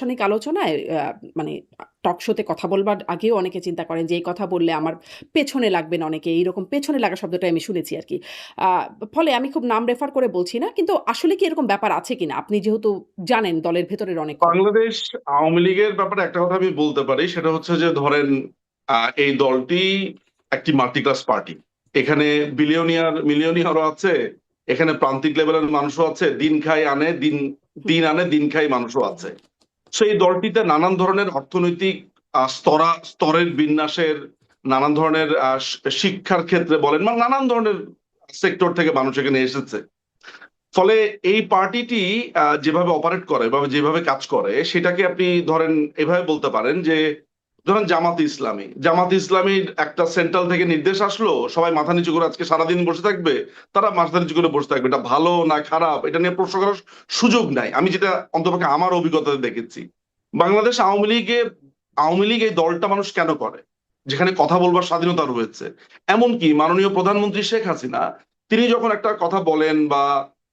সাংগঠনিক আলোচনায় মানে টক শোতে কথা বলবার আগেও অনেকে চিন্তা করেন যে এই কথা বললে আমার পেছনে লাগবেন অনেকে, এইরকম পেছনে লাগা শব্দটা আমি শুনেছি আর কি। ফলে আমি খুব নাম রেফার করে বলছি না, কিন্তু আসলে কি এরকম ব্যাপার আছে কিনা, আপনি যেহেতু জানেন দলের ভেতরের অনেক খবর। বাংলাদেশ আওয়ামী লীগের ব্যাপারে একটা কথা আমি বলতে পারি, সেটা হচ্ছে যে ধরেন এই দলটি একটি মাল্টি ক্লাস পার্টি। এখানে বিলিয়নিয়ার মিলিয়নিয়ারও আছে, এখানে প্রান্তিক লেভেলের মানুষও আছে, দিন খাই আনে দিন হুম, দিন আনে দিন খাই মানুষও আছে। সেই দলটিতে নানান ধরনের অর্থনৈতিক স্তরের বিন্যাসের, নানান ধরনের শিক্ষার ক্ষেত্রে বলেন, মানে নানান ধরনের সেক্টর থেকে মানুষ এখানে এসেছে। ফলে এই পার্টিটি যেভাবে অপারেট করে বা যেভাবে কাজ করে সেটাকে আপনি ধরেন এভাবে বলতে পারেন যে, ধরেন জামাত ইসলামীর একটা সেন্ট্রাল থেকে নির্দেশ আসলো, সবাই মাথা নিচু করে আজকে সারাদিন বসে থাকবে, তারা মাথা নিচু করে বসে থাকবে। এটা ভালো না খারাপ এটা নিয়ে প্রশ্ন করার সুযোগ নাই। আমি যেটা অন্ততপক্ষে আমার অভিজ্ঞতাতে দেখেছি, বাংলাদেশ আওয়ামী লীগ এই দলটা মানুষ কেন করে, যেখানে কথা বলবার স্বাধীনতা রয়েছে। এমনকি মাননীয় প্রধানমন্ত্রী শেখ হাসিনা, তিনি যখন একটা কথা বলেন বা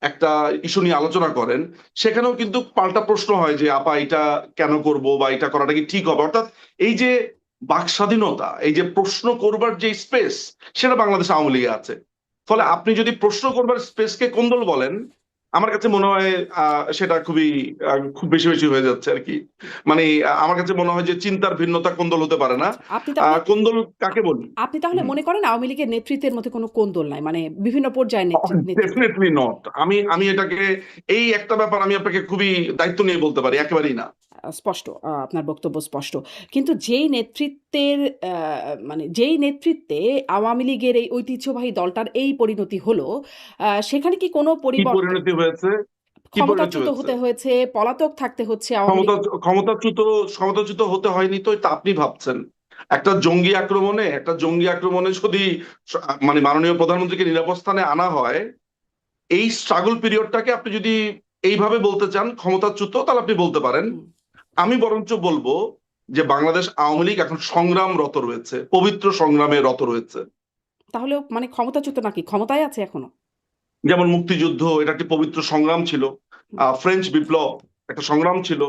একটা ইস্যু নিয়ে আলোচনা করেন, সেখানেও কিন্তু পাল্টা প্রশ্ন হয় যে আপা এটা কেন করব বা এটা করাটা কি ঠিক হবে। অর্থাৎ এই যে বাক স্বাধীনতা, এই যে প্রশ্ন করবার যে স্পেস, সেটা বাংলাদেশ আওয়ামী লীগে আছে। ফলে আপনি যদি প্রশ্ন করবার স্পেসকে কোন্দল বলেন, আমার কাছে মনে হয় সেটা খুব বেশি বেশি হয়ে যাচ্ছে আর কি। মানে আমার কাছে মনে হয় যে চিন্তার ভিন্নতা কোন্দল হতে পারে না। আচ্ছা, আপনি তাহলে কোন্দল কাকে বলি? আপনি তাহলে মনে করেন আওয়ামী লীগের নেতৃত্বের মধ্যে কোনো কোন্দল নাই, মানে বিভিন্ন পর্যায়ের নেতৃত্বে। Definitely not. আমি এটাকে, এই একটা ব্যাপার আমি আপনাকে খুবই দায়িত্ব নিয়ে বলতে পারি, একেবারেই না। স্পষ্ট, আপনার বক্তব্য স্পষ্ট। কিন্তু যেই নেতৃত্বে আওয়ামী লীগের এই ঐতিহ্যবাহী দলটার এই পরিণতি হলো, সেখানে কি কোনো কি পরিবর্তন, পরিণতি হয়েছে? কি পরিণতি ক্ষমতাচ্যুত হয়েছে? হতে হয়েছে, পলাতক থাকতে হচ্ছে আওয়ামী লীগ? ক্ষমতা ক্ষমতাচ্যুত ক্ষমতাচ্যুত হতে হয়নি তো, এটা আপনি ভাবছেন। একটা জঙ্গি আক্রমণে যদি মানে মাননীয় প্রধানমন্ত্রীকে নিরাপদ স্থানে আনা হয়, এই স্ট্রাগল পিরিয়ডটাকে আপনি যদি এইভাবে বলতে চান ক্ষমতাচ্যুত, তাহলে আপনি বলতে পারেন। হুম। আমি বরঞ্চ বলবো যে বাংলাদেশ আওয়ামী লীগ এখন সংগ্রামরত রয়েছে, পবিত্র সংগ্রামে রত রয়েছে। তাহলেও মানে ক্ষমতাচ্যুত নাকি ক্ষমতায় আছে এখনো? যেমন মুক্তিযুদ্ধ, এটা একটি পবিত্র সংগ্রাম ছিল। হুম। ফ্রেঞ্চ বিপ্লব একটা সংগ্রাম ছিল।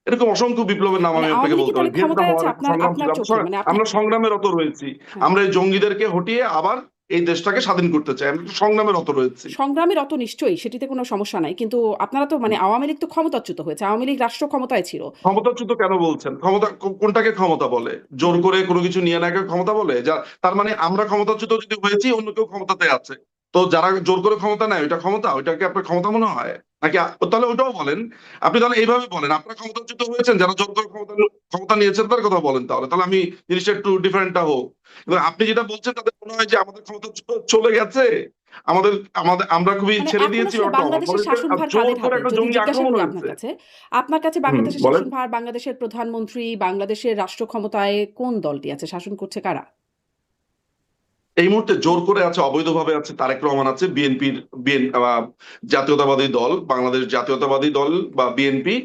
এরকম অসংখ্য বিপ্লবের নাম মানে আমি আওয়ামী আপনাকে লীগ কি বলতে পারি। তাহলে ভিয়েতনাম ক্ষমতায় আছে হওয়ার একটা আপনার সংগ্রাম ছিল। আপনার চোখে? মানে আপনি, আমরা সংগ্রামে রত রয়েছি। হ্যাঁ, আমরা এই জঙ্গিদেরকে হটিয়ে আবার এই দেশটাকে স্বাধীন করতে চাই, আমরা একটা সংগ্রামে রত রয়েছি। সংগ্রামের অত নিশ্চয়ই, সেটিতে কোনো সমস্যা নাই। কিন্তু আপনারা তো মানে আওয়ামী লীগ তো ক্ষমতাচ্যুত হয়েছে। আওয়ামী লীগ রাষ্ট্র ক্ষমতায় ছিল। ক্ষমতাচ্যুত কেন বলছেন? ক্ষমতা কোনটাকে ক্ষমতা বলে? জোর করে কোনো কিছু নিয়ে নেওয়াকে ক্ষমতা বলে? তার মানে আমরা ক্ষমতাচ্যুত যদি হয়েছি, অন্য কেউ ক্ষমতাতে আছে। তো যারা জোর করে ক্ষমতা নেয়, ওইটা ক্ষমতা? ওইটাকে আপনার ক্ষমতা মনে হয় নাকি? তাহলে ওটাও বলেন। আপনি তাহলে এইভাবে বলেন, আপনারা ক্ষমতাচ্যুত হয়েছেন, যারা জোর করে ক্ষমতা নিয়েছেন তার কথা বলেন। তাহলে তাহলে আমি জিনিসটা একটু ডিফারেন্টটা হোক। এবং আপনি যেটা বলছেন তাদের মনে হয় যে আমাদের ক্ষমতা চলে গেছে, আমাদের আমাদের আমরা খুবই মানে ছেড়ে এখন দিয়েছি আসলে ব্যাপারটা। বাংলাদেশের শাসনভার জোর কাদের করে হাতে? একটা যদি জঙ্গি জিজ্ঞাসা আক্রমণ করি হয়েছে। আপনার কাছে বাংলাদেশের বলেন। শাসনভার, বাংলাদেশের প্রধানমন্ত্রী, বাংলাদেশের রাষ্ট্র ক্ষমতায় কোন দলটি আছে? শাসন করছে কারা? এই মুহূর্তে জোর করে আছে, অবৈধভাবে আছে তারেক রহমান, আছে বিএনপির, জাতীয়তাবাদী দল, বাংলাদেশ জাতীয়তাবাদী দল বা বিএনপি।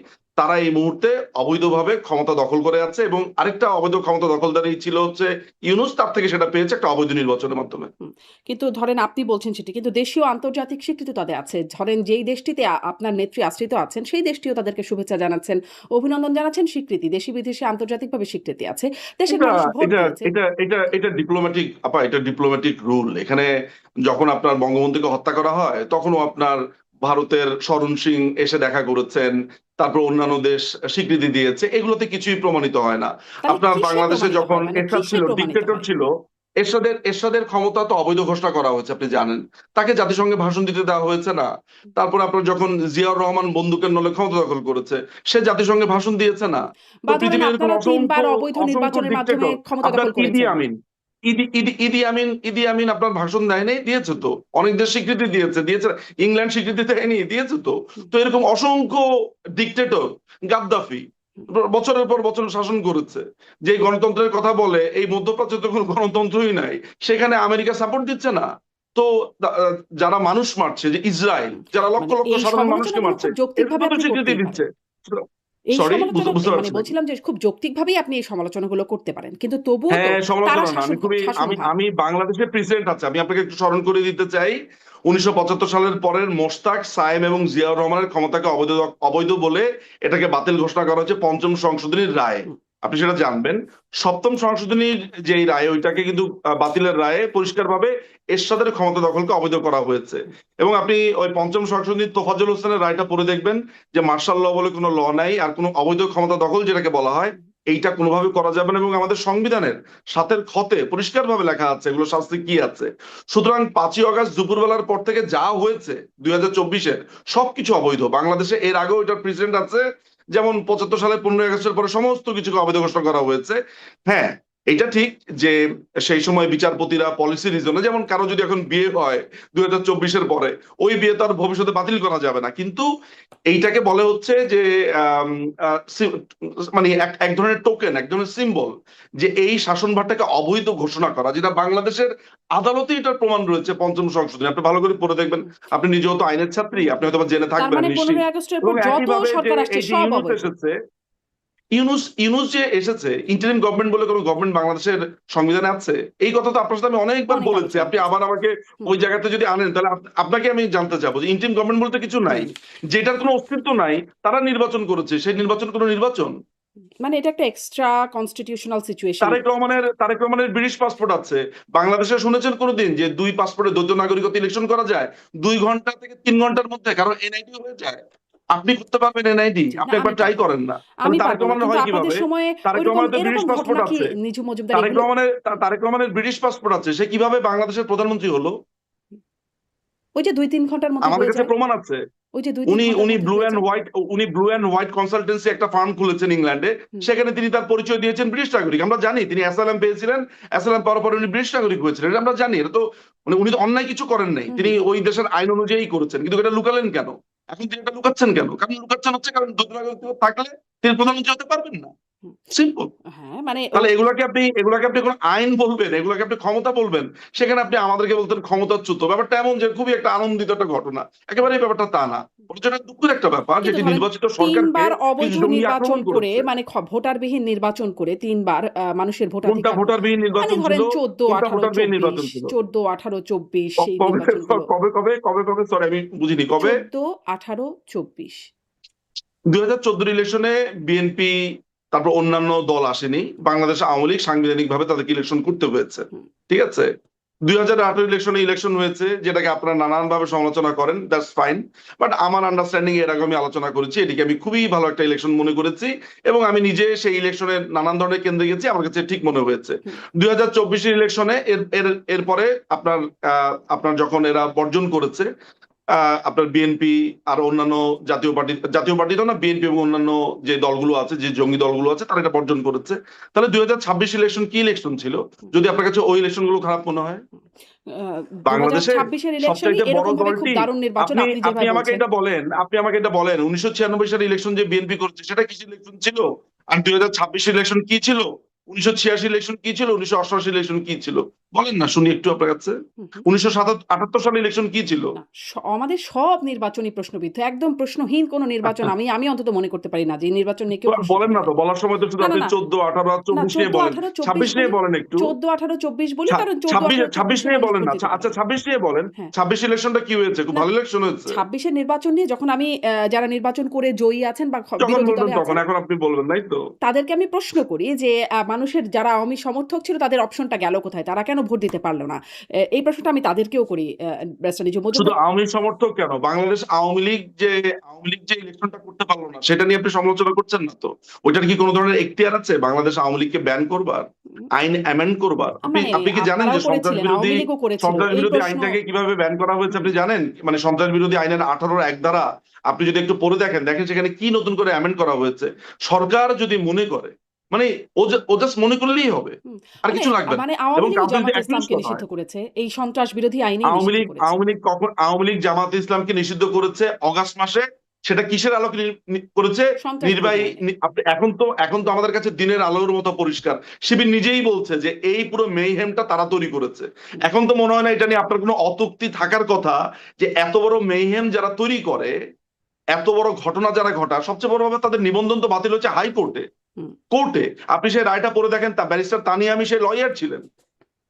তারা এই মুহূর্তে অবৈধভাবে ক্ষমতা দখল করে আছে, এবং আরেকটা অবৈধ ক্ষমতা দখলদারি ছিল হচ্ছে ইউনূস, তার থেকে সেটা পেয়েছে একটা অবৈধ নির্বাচনের মাধ্যমে। হুম। কিন্তু ধরেন আপনি বলছেন সেটি, কিন্তু দেশীয় আন্তর্জাতিক স্বীকৃতি তাদের আছে। ধরেন যেই দেশটিতে আপনার নেত্রী আশ্রিত আছেন, সেই দেশটিও তাদেরকে শুভেচ্ছা জানাচ্ছেন, অভিনন্দন জানাচ্ছেন, স্বীকৃতি, দেশি বিদেশে আন্তর্জাতিকভাবে স্বীকৃতি আছে। দেশের এটা মানুষ ভোট এটা দিয়েছে। এটা এটা এটা ডিপ্লোম্যাটিক আপা, এটা ডিপ্লোম্যাটিক রুল এখানে। যখন আপনার বঙ্গবন্ধুকে হত্যা করা হয়, তখনও আপনার ভারতের শরণ সিং এসে দেখা করেছেন, তারপর অন্যান্য দেশ স্বীকৃতি দিয়েছে, এগুলোতে কিছুই প্রমাণিত হয় না। তাহলে আপনার কিসে বাংলাদেশে প্রমাণিত যখন হয়? মানে এরশাদ কিসে ছিল, প্রমাণিত ডিক্টেটর হয়? ছিল, এরশাদের ক্ষমতা তো অবৈধ ঘোষণা করা হয়েছে, আপনি জানেন। তাকে জাতিসংঘে ভাষণ দিতে দেওয়া হয়েছে না? তারপর আপনার যখন জিয়াউর রহমান বন্দুকের নলে ক্ষমতা দখল করেছে, সে জাতিসংঘে ভাষণ দিয়েছে না? তো বা ধরেন পৃথিবীর এরকম আপনারা অসংখ্য ৩ বার অবৈধ অসংখ্য নির্বাচনের মাধ্যমে ডিক্টেটর। ক্ষমতা আপনার দখল ইদি করেছেন। আমিন, ইদি আমিন আপনার ভাষণ দেয় নাই? দিয়েছে তো। অনেক দেশ স্বীকৃতি দিয়েছে। ইংল্যান্ড স্বীকৃতি দেয়নি? দিয়েছে তো। হুম, তো এরকম অসংখ্য ডিক্টেটর, গাদ্দাফি হুম। বছরের পর বছর শাসন করেছে। যে গণতন্ত্রের কথা বলে, এই মধ্যপ্রাচ্যে তো কোনো গণতন্ত্রই নাই, সেখানে আমেরিকা সাপোর্ট দিচ্ছে না। তো যারা মানুষ মারছে, যে ইসরায়েল, যারা লক্ষ মানে লক্ষ এই সাধারণ মানুষকে সমালোচনাগুলো মারছে, খুব এদেরকে যৌক্তিকভাবে তো আপনি স্বীকৃতি করতেই পারেন। দিচ্ছে। এই সরি, সমালোচনা বুঝতে মানে পারছি না। বলছিলাম যে খুব যৌক্তিকভাবেই আপনি এই সমালোচনাগুলো করতে পারেন। কিন্তু তবুও তো হ্যাঁ, তারা সমালোচনা না। আমি খুবই শাসন আমি হয়। আমি বাংলাদেশের প্রেসিডেন্ট আছে। আমি আপনাকে একটু স্মরণ করে দিতে চাই। ১৯৭৫ সালের পরের মোশতাক, সায়েম এবং জিয়াউর রহমানের ক্ষমতাকে অবৈধ বলে এটাকে বাতিল ঘোষণা করা হয়েছে পঞ্চম সংশোধনীর রায়ে। হুম, আপনি সেটা জানবেন। সপ্তম সংশোধনীর যেই রায়, ওইটাকে কিন্তু বাতিলের রায়ে পরিষ্কারভাবে এরশাদের ক্ষমতা দখলকে অবৈধ করা হয়েছে। এবং আপনি ওই পঞ্চম সংশোধনীর তোফাজ্জল হোসেনের রায়টা পড়ে দেখবেন যে মার্শাল ল বলে কোনো ল নাই, আর কোনো অবৈধ ক্ষমতা দখল যেটাকে বলা হয় হুম, এইটা কোনোভাবে করা যাবে না। এবং আমাদের সংবিধানের সাতের খতে পরিষ্কারভাবে লেখা আছে এগুলো শাস্তি কি আছে। সুতরাং ৫ই অগস্ট দুপুরবেলার পর থেকে যা হয়েছে ২০২৪-এর সবকিছু অবৈধ। বাংলাদেশে এর আগেও এটার প্রেসিডেন্ট আছে, যেমন ৭৫ সালে ১৫ই আগস্টের পরে সমস্ত কিছুকে অবৈধ ঘোষণা করা হয়েছে। হ্যাঁ, এটা ঠিক যে সেই সময় বিচারপতিরা পলিসি রিজনে, যেমন কারো যদি এখন বিয়ে হয় ২০২৪-এর পরে, ওই বিয়ে তার ভবিষ্যতে বাতিল করা যাবে না। কিন্তু এইটাকে বলে হচ্ছে যে আম, আহ, সি- মানে এক ধরনের টোকেন, এক ধরনের সিম্বল, যে এই শাসনভারটাকে অবৈধ ঘোষণা করা, যেটা বাংলাদেশের আদালতে এটার প্রমাণ রয়েছে পঞ্চম সংশোধনী। আপনি ভালো করে পড়ে দেখবেন। হুম, আপনি নিজেও তো আইনের ছাত্রী, হুম, আপনি হুম। হয়তো বা জেনে তার থাকবেন মানে নিশ্চিত। ১৫ই আগস্টের পর এবং যত একইভাবে যে সরকার আসছে এই যে সব ইউনূস অবৈধ। এসেছে, ইউনূস যে এসেছে, ইন্টারিম গভর্নমেন্ট বলে কোনো গভর্নমেন্ট বাংলাদেশের সংবিধানে আছে? এই কথা তো আপনার সাথে আমি অনেকবার অনেক বলেছি। আলোচনা আপনি হয়েছে। আবার আমাকে হুম, ওই জায়গাতে যদি আনেন, তাহলে আপনাকে আমি জানতে চাবো যে ইন্টারিম গভর্নমেন্ট বলতে কিছু নাই, হুম। যেটার কোনো অস্তিত্ব নাই। তারা নির্বাচন করেছে, সেই নির্বাচন কোনো নির্বাচন? মানে এটা একটা এক্সট্রা কনস্টিটিউশনাল সিচুয়েশন। তারেক রহমানের ব্রিটিশ পাসপোর্ট আছে। বাংলাদেশে শুনেছেন কোনোদিন যে দুই পাসপোর্টে দ্বৈত নাগরিকত্ব ইলেকশন করা যায় ২ ঘন্টা থেকে ৩ ঘন্টার মধ্যে, কারণ এনআইডি হয়ে যায়? আপনি করতে পারবেন এনআইডি? জি, আপনি না আমি একবার ট্রাই পারব না। করেন না। তাহলে আমি তারেক পারব না। রহমানের কিন্তু হয় আপনাদের কিভাবে? সময়ে তারেক ঐরকম রহমানের তো ব্রিটিশ এরকম পাসপোর্ট ঘটনা কি আছে। নিঝু মজুমদার তারেক এগুলো রহমানের হুম, তারেক রহমানের ব্রিটিশ পাসপোর্ট আছে। সে কিভাবে বাংলাদেশের প্রধানমন্ত্রী হলো? ওই যে ২-৩ ঘন্টার মধ্যে আমাদের হয়ে কাছে যায়। প্রমাণ আছে। ওই যে ২-৩ উনি ঘন্টার উনি মধ্যে ব্লু হয়ে অ্যান্ড যায়। হোয়াইট উনি ব্লু অ্যান্ড হোয়াইট কনসালটেন্সি একটা ফার্ম খুলেছেন ইংল্যান্ডে। হুম, সেখানে তিনি তার পরিচয় দিয়েছেন ব্রিটিশ নাগরিক। আমরা জানি তিনি অ্যাসাইলাম পেয়েছিলেন। অ্যাসাইলাম পাওয়ার পরে উনি ব্রিটিশ নাগরিক হয়েছিলেন, এটা আমরা জানি। এটা তো মানে উনি তো অন্যায় কিছু করেন নাই, হুম, তিনি হুম, ওই দেশের আইন অনুযায়ী করেছেন। কিন্তু এটা লুকালেন কেন? এখন তিনি এটা লুকাচ্ছেন কেন? কারণ লুকাচ্ছেন হচ্ছে কারণ দ্বৈত নাগরিকত্ব থাকলে তিনি প্রধানমন্ত্রী হতে পারবেন না। হুম। সিম্পল। হ্যাঁ, মানে তাহলে এগুলাকে আপনি কোন আইন বলবেন, এগুলাকে আপনি ক্ষমতা বলবেন? সেখানে আপনি আমাদেরকে বলতেন ক্ষমতাচ্যুত। ব্যাপারটা এমন যে খুবই একটা আনন্দিত একটা ঘটনা। একেবারেই ব্যাপারটা তা না। বরঞ্চ এটা দুঃখের একটা ব্যাপার যে কিন্তু একটি ধরেন নির্বাচিত ৩ সরকারকে বার কিছু অবৈধ জঙ্গি নির্বাচন আক্রমণ করে করেছে। মানে ভোটারবিহীন নির্বাচন করে ৩ বার মানুষের কোনটা ভোটাধিকার ভোটারবিহীন মানে নির্বাচন ছিল? ধরেন ১৪, কোনটা ১৮, ভোটারবিহীন ২৪, নির্বাচন ছিল? ১৪, ১৮, ২৪ সেই কবে নির্বাচনগুলো। কবে কবে কবে কবে সরি আমি বুঝিনি কবে? ১৪, ১৮, ২৪। ২০১৪ ইলেকশনে বিএনপি, তারপর অন্যান্য দল আসেনি। বাংলাদেশ আওয়ামী লীগ সাংবিধানিক ভাবে তাদেরকে ইলেকশন করতে হয়েছে। হুম, ঠিক আছে? ২০১৮ ইলেকশনে ইলেকশন হয়েছে, যেটাকে আপনারা নানান ভাবে সমালোচনা করেন, দ্যাটস ফাইন। বাট আমার আন্ডারস্ট্যান্ডিং এর আগে আমি আলোচনা করেছি, এটিকে আমি খুবই ভালো একটা ইলেকশন মনে করেছি। এবং আমি নিজে সেই ইলেকশনে নানান ধরনের কেন্দ্রে গেছি, আমার কাছে ঠিক মনে হয়েছে। হুম, ২০২৪ এর ইলেকশনে এরপরে আপনার যখন এরা বর্জন করেছে, আপনার বিএনপি আর অন্যান্য জাতীয় পার্টি তো না, বিএনপি এবং অন্যান্য যে দলগুলো আছে, যে জঙ্গি দলগুলো আছে, তারা এটা বর্জন করেছে। তাহলে ২০২৬ ইলেকশন কি ইলেকশন ছিল, হুম, যদি আপনার কাছে ওই ইলেকশন গুলো খারাপ মনে হয়? হুম। বাংলাদেশের ২০২৬ এর ইলেকশনই সবচাইতে বড় এরকমভাবে খুব দলটি, দারুণ নির্বাচন আপনি আপনি আপনি যেভাবে আমাকে বলছেন। এটা বলেন, ১৯৯৬ সালের ইলেকশন যে বিএনপি করেছে সেটা কিসের ইলেকশন ছিল? আর ২০২৬ ইলেকশন কি ছিল? ১৯৮৬ ইলেকশন কি ছিল? ১৯৮৮ ইলেকশন কি ছিল? বলেন না শুনি একটু আপনার কাছে। হুম, হুম। ১৯৭৮ সালে ইলেকশন কি ছিল? না, আমাদের সব নির্বাচনই প্রশ্নবিদ্ধ। একদম প্রশ্নহীন কোনো নির্বাচন আমি অন্তত মনে করতে পারি না যে এই নির্বাচন নিয়ে তো কেউ প্রশ্ন বলেন করতে না, তো পারে। বলার সময় তো শুধু না, না, আপনি না। ১৪, ১৮ আর না ২৪ নিয়ে ১৪, বলেন, ১৮, ২৪ ২৬ নিয়ে বলি। বলেন একটু। ১৪, ১৮, ২৪ বলি কারণ ১৪, ১৮, ২৬ ২৪ এ নিয়ে মানুষ বলেন ভোট না। দিতে আচ্ছা পারেনি। ২৬ নিয়ে বলেন। হ্যাঁ। ২৬ ইলেকশনটা কি হয়েছে? খুব না ভালো ইলেকশন হয়েছে। ২৬ এর নির্বাচন নিয়ে যখন আমি যারা নির্বাচন করে জয়ী আছেন বা যখন বিরোধী বলবেন দলে তখন, আছেন এখন আপনি বলবেন, তাই তো? তাদেরকে আমি প্রশ্ন করি যে মানুষের যারা আওয়ামী সমর্থক ছিল তাদের অপশনটা গেল কোথায়? তারা কেন ভোট দিতে পারল না? এই প্রশ্নটা আমি তাদেরকেও করি ব্যারিস্টার নিঝু শুধু মজুমদার। আওয়ামী সমর্থক কেন, বাংলাদেশ আওয়ামী লীগ যে ইলেকশনটা করতে পারলো না, সেটা নিয়ে আপনি সমালোচনা করছেন না তো? ওইটার কি কোনো ধরনের এখতিয়ার আছে বাংলাদেশ আওয়ামী লীগকে ব্যান করবার, আইন অ্যামেন্ড করবার? আপনি মানে আপনি কি জানেন যে আপনারাও করেছিলেন, আওয়ামী লীগও করেছিল। সন্ত্রাস এই বিরোধী প্রশ্ন আইনটাকে কিভাবে ব্যান করা হয়েছে আপনি জানেন? মানে সন্ত্রাস বিরোধী আইনের ১৮ ধারা আপনি যদি একটু পড়ে দেখেন সেখানে কি নতুন করে অ্যামেন্ড করা হয়েছে। সরকার যদি মনে করে, মানে ও জাস্ট মনে করলেই হবে, হুম, আর মানে কিছু লাগবে না। মানে আওয়ামী এবং লীগও কাউকে যদি জামাতে অ্যাকিউজ ইসলামকে করা নিষিদ্ধ হয়, করেছে। এই সন্ত্রাস বিরোধী আইনেই নিষিদ্ধ করেছে। আওয়ামী লীগ জামাতে ইসলামকে নিষিদ্ধ করেছে অগাস্ট মাসে। সেটা কিসের আলোকে করেছে? সন্ত্রাস বিরোধী নির্বাহী আইনে। এখন তো আমাদের কাছে দিনের আলোর মতো পরিষ্কার। শিবির নিজেই বলছে যে এই পুরো মেইহেমটা তারা তৈরি করেছে। হুম, এখন তো মনে হয় না এটা নিয়ে আপনার কোনো অত্যুক্তি থাকার কথা, যে এত বড় মেইহেম যারা তৈরি করে এত বড় ঘটনা যারা ঘটায়, সবচেয়ে বড় ভাবে তাদের নিবন্ধন তো বাতিল হচ্ছে হাইকোর্টে। হুম, কোর্টে আপনি সেই রায়টা পড়ে দেখেন, তা ব্যারিস্টার তানিয়ামি সেই লয়ার ছিলেন,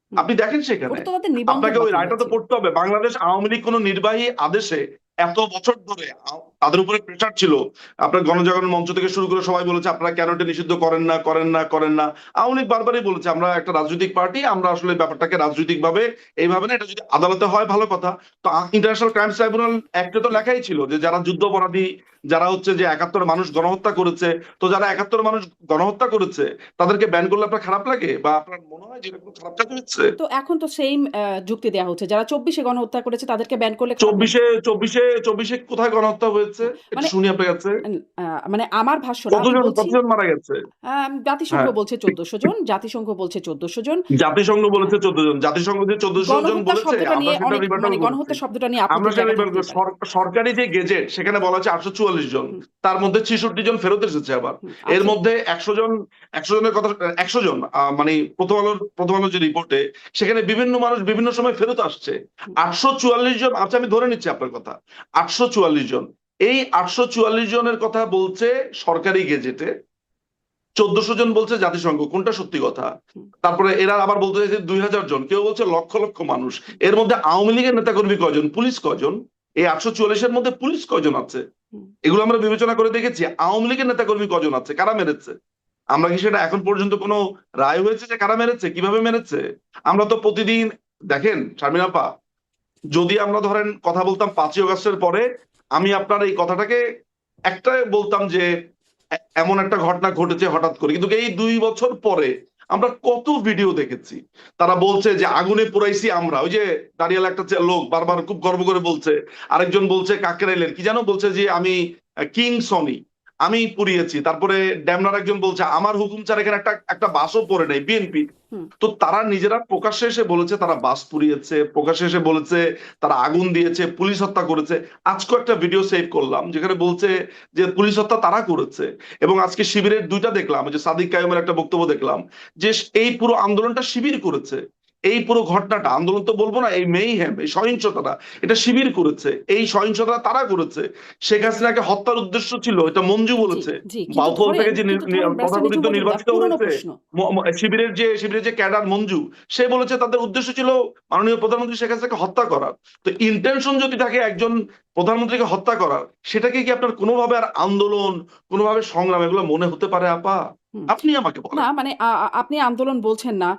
হুম। আপনি দেখেন সেখানে। ওটা তো তাদের নিবন্ধন আপনাকে ওই বাতিল রায়টা তো হয়েছিল। পড়তে হবে। বাংলাদেশ আওয়ামী লীগ কোন নির্বাহী আদেশে এত বছর ধরে তাদের উপরে প্রেশার ছিল। আপনার গণজাগরণ মঞ্চ থেকে শুরু করে সবাই বলেছে আপনারা কেন এটা নিষিদ্ধ করেন না করেন না করেন না। আওয়ামী লীগ বারবারই বলেছে আমরা একটা রাজনৈতিক পার্টি, আমরা আসলে ব্যাপারটাকে রাজনৈতিক ভাবে এইভাবে না, এটা যদি আদালতে হয় ভালো কথা। তো ইন্টারন্যাশনাল ক্রাইমস ট্রাইব্যুনাল অ্যাক্টে তো লেখাই ছিল যে যারা যুদ্ধাপরাধী, যারা হচ্ছে যে ৭১ মানুষ গণহত্যা করেছে, তো যারা ৭১ মানুষ গণহত্যা করেছে তাদেরকে ব্যান করলে আপনার খারাপ লাগে বা আপনার মনে হয় যে এটা কোনো খারাপ কাজ হচ্ছে? তো এখন তো সেম যুক্তি দেয়া হচ্ছে। যারা ২৪ গণহত্যা করেছে তাদেরকে ব্যান করলে খারাপ লাগবে। চব্বিশে কোথায় গণহত্যা হয়েছে এটা মানে শুনি আপনার কাছে? আন মানে আমার ভাষ্য না, আমি বলছি কতজন মারা গেছে? জাতিসংঘ হ্যাঁ, বলছে ১৪০০ জন, জাতিসংঘ বলছে ১৪০০ জন। জাতিসংঘ হ্যাঁ, বলেছে ১৪ জন। জাতিসংঘ যে ১৪০০ জন গণহত্যা বলেছে শব্দটা আমরা নিয়ে সেটা অনেক রিভার্টাল করেছি। গণহত্যা শব্দটা নিয়ে আমরা আপত্তির সেটা জায়গা রিভার্টাল থাকতেই করেছি। পারে। সরকারি যে গেজেট সেখানে বলা আছে ৮৪৪ জন, হুম, তার মধ্যে ৬৬ জন ফেরত এসেছে। আবার হুম, এর আচ্ছা, মধ্যে ১০০ জনের কথা, ১০০ জন মানে প্রথম আলোর যে রিপোর্টে সেখানে বিভিন্ন মানুষ বিভিন্ন সময় ফেরত আসছে। হুম, ৮৪৪ জন, আচ্ছা আমি ধরে নিচ্ছি আপনার কথা, ৮৪৪ জন। এই ৮৪৪ জনের কথা বলছে সরকারি গেজেটে, ১৪০০ জন বলছে জাতিসংঘ। কোনটা সত্যি কথা? হুম, তারপরে এরা আবার বলতে চাইছে ২০০০ জন, কেউ বলছে লক্ষ লক্ষ মানুষ। হুম, এর মধ্যে আওয়ামী লীগের নেতাকর্মী কয়জন, পুলিশ কয়জন, এই ৮৪৪ মধ্যে পুলিশ কয়জন আছে, হুম। এগুলো আমরা বিবেচনা করে দেখেছি। আওয়ামী লীগের নেতাকর্মী কজন আছে, কারা মেরেছে? আমরা কি সেটা এখন পর্যন্ত কোনো রায় হয়েছে যে কারা মেরেছে, কিভাবে মেরেছে? আমরা তো প্রতিদিন, দেখেন শারমিন আপা, যদি আমরা ধরেন কথা বলতাম ৫ই আগস্টের পরে, আমি আপনার এই কথাটাকে একটা বলতাম যে এমন একটা ঘটনা ঘটেছে হঠাৎ করে, কিন্তু এই ২ বছর পরে আমরা কত ভিডিও দেখেছি। তারা বলছে যে আগুনে পোড়াইছি আমরা, ওই যে দাঁড়িয়াল একটা লোক বারবার খুব গর্ব করে বলছে, আরেকজন বলছে কাকরাইলের কি যেন বলছে যে আমি কিং সনি, আমি পুড়িয়েছি। তারপরে ড্যামনার একজন বলছে আমার হুকুম ছাড়া এখানে একটা একটা বাসও পড়ে নাই বিএনপি। হুম, তো তারা নিজেরা প্রকাশ্যে এসে বলেছে তারা বাস পুড়িয়েছে, প্রকাশ্যে এসে বলেছে তারা আগুন দিয়েছে, পুলিশ হত্যা করেছে। আজকে একটা ভিডিও সেভ করলাম যেখানে বলছে যে পুলিশ হত্যা তারা করেছে। এবং আজকে শিবিরের দুইটা দেখলাম, যে সাদিক কায়েমের একটা বক্তব্য দেখলাম যে এই পুরো আন্দোলনটা শিবির করেছে। এই পুরো ঘটনাটা, আন্দোলন তো বলবো না, এই মেইহ্যাম, এই সহিংসতাটা, এটা শিবির করেছে, এই সহিংসতা তারা করেছে। শেখ হাসিনাকে হত্যার উদ্দেশ্য ছিল, এটা মঞ্জু জি, বলেছে। জি। কিন্তু বাউফল ধরেন থেকে যে কিন্তু ধরেন ব্যারিস্টার নিজু তথাকথিত মজুমদার নির্বাচিত পুরনো হয়েছে প্রশ্ন। শিবিরের যে ক্যাডার মঞ্জু, সে বলেছে তাদের উদ্দেশ্য ছিল মাননীয় প্রধানমন্ত্রী শেখ হাসিনাকে হত্যা করার। তো ইন্টেনশন যদি থাকে একজন প্রধানমন্ত্রীকে হত্যা করার, সেটাকে কি আপনার কোনোভাবে আর আন্দোলন, কোনোভাবে সংগ্রাম এগুলো মনে হতে পারে আপা? হুম। আপনি আমাকে না বলেন। মানে আপনি আন্দোলন বলছেন না।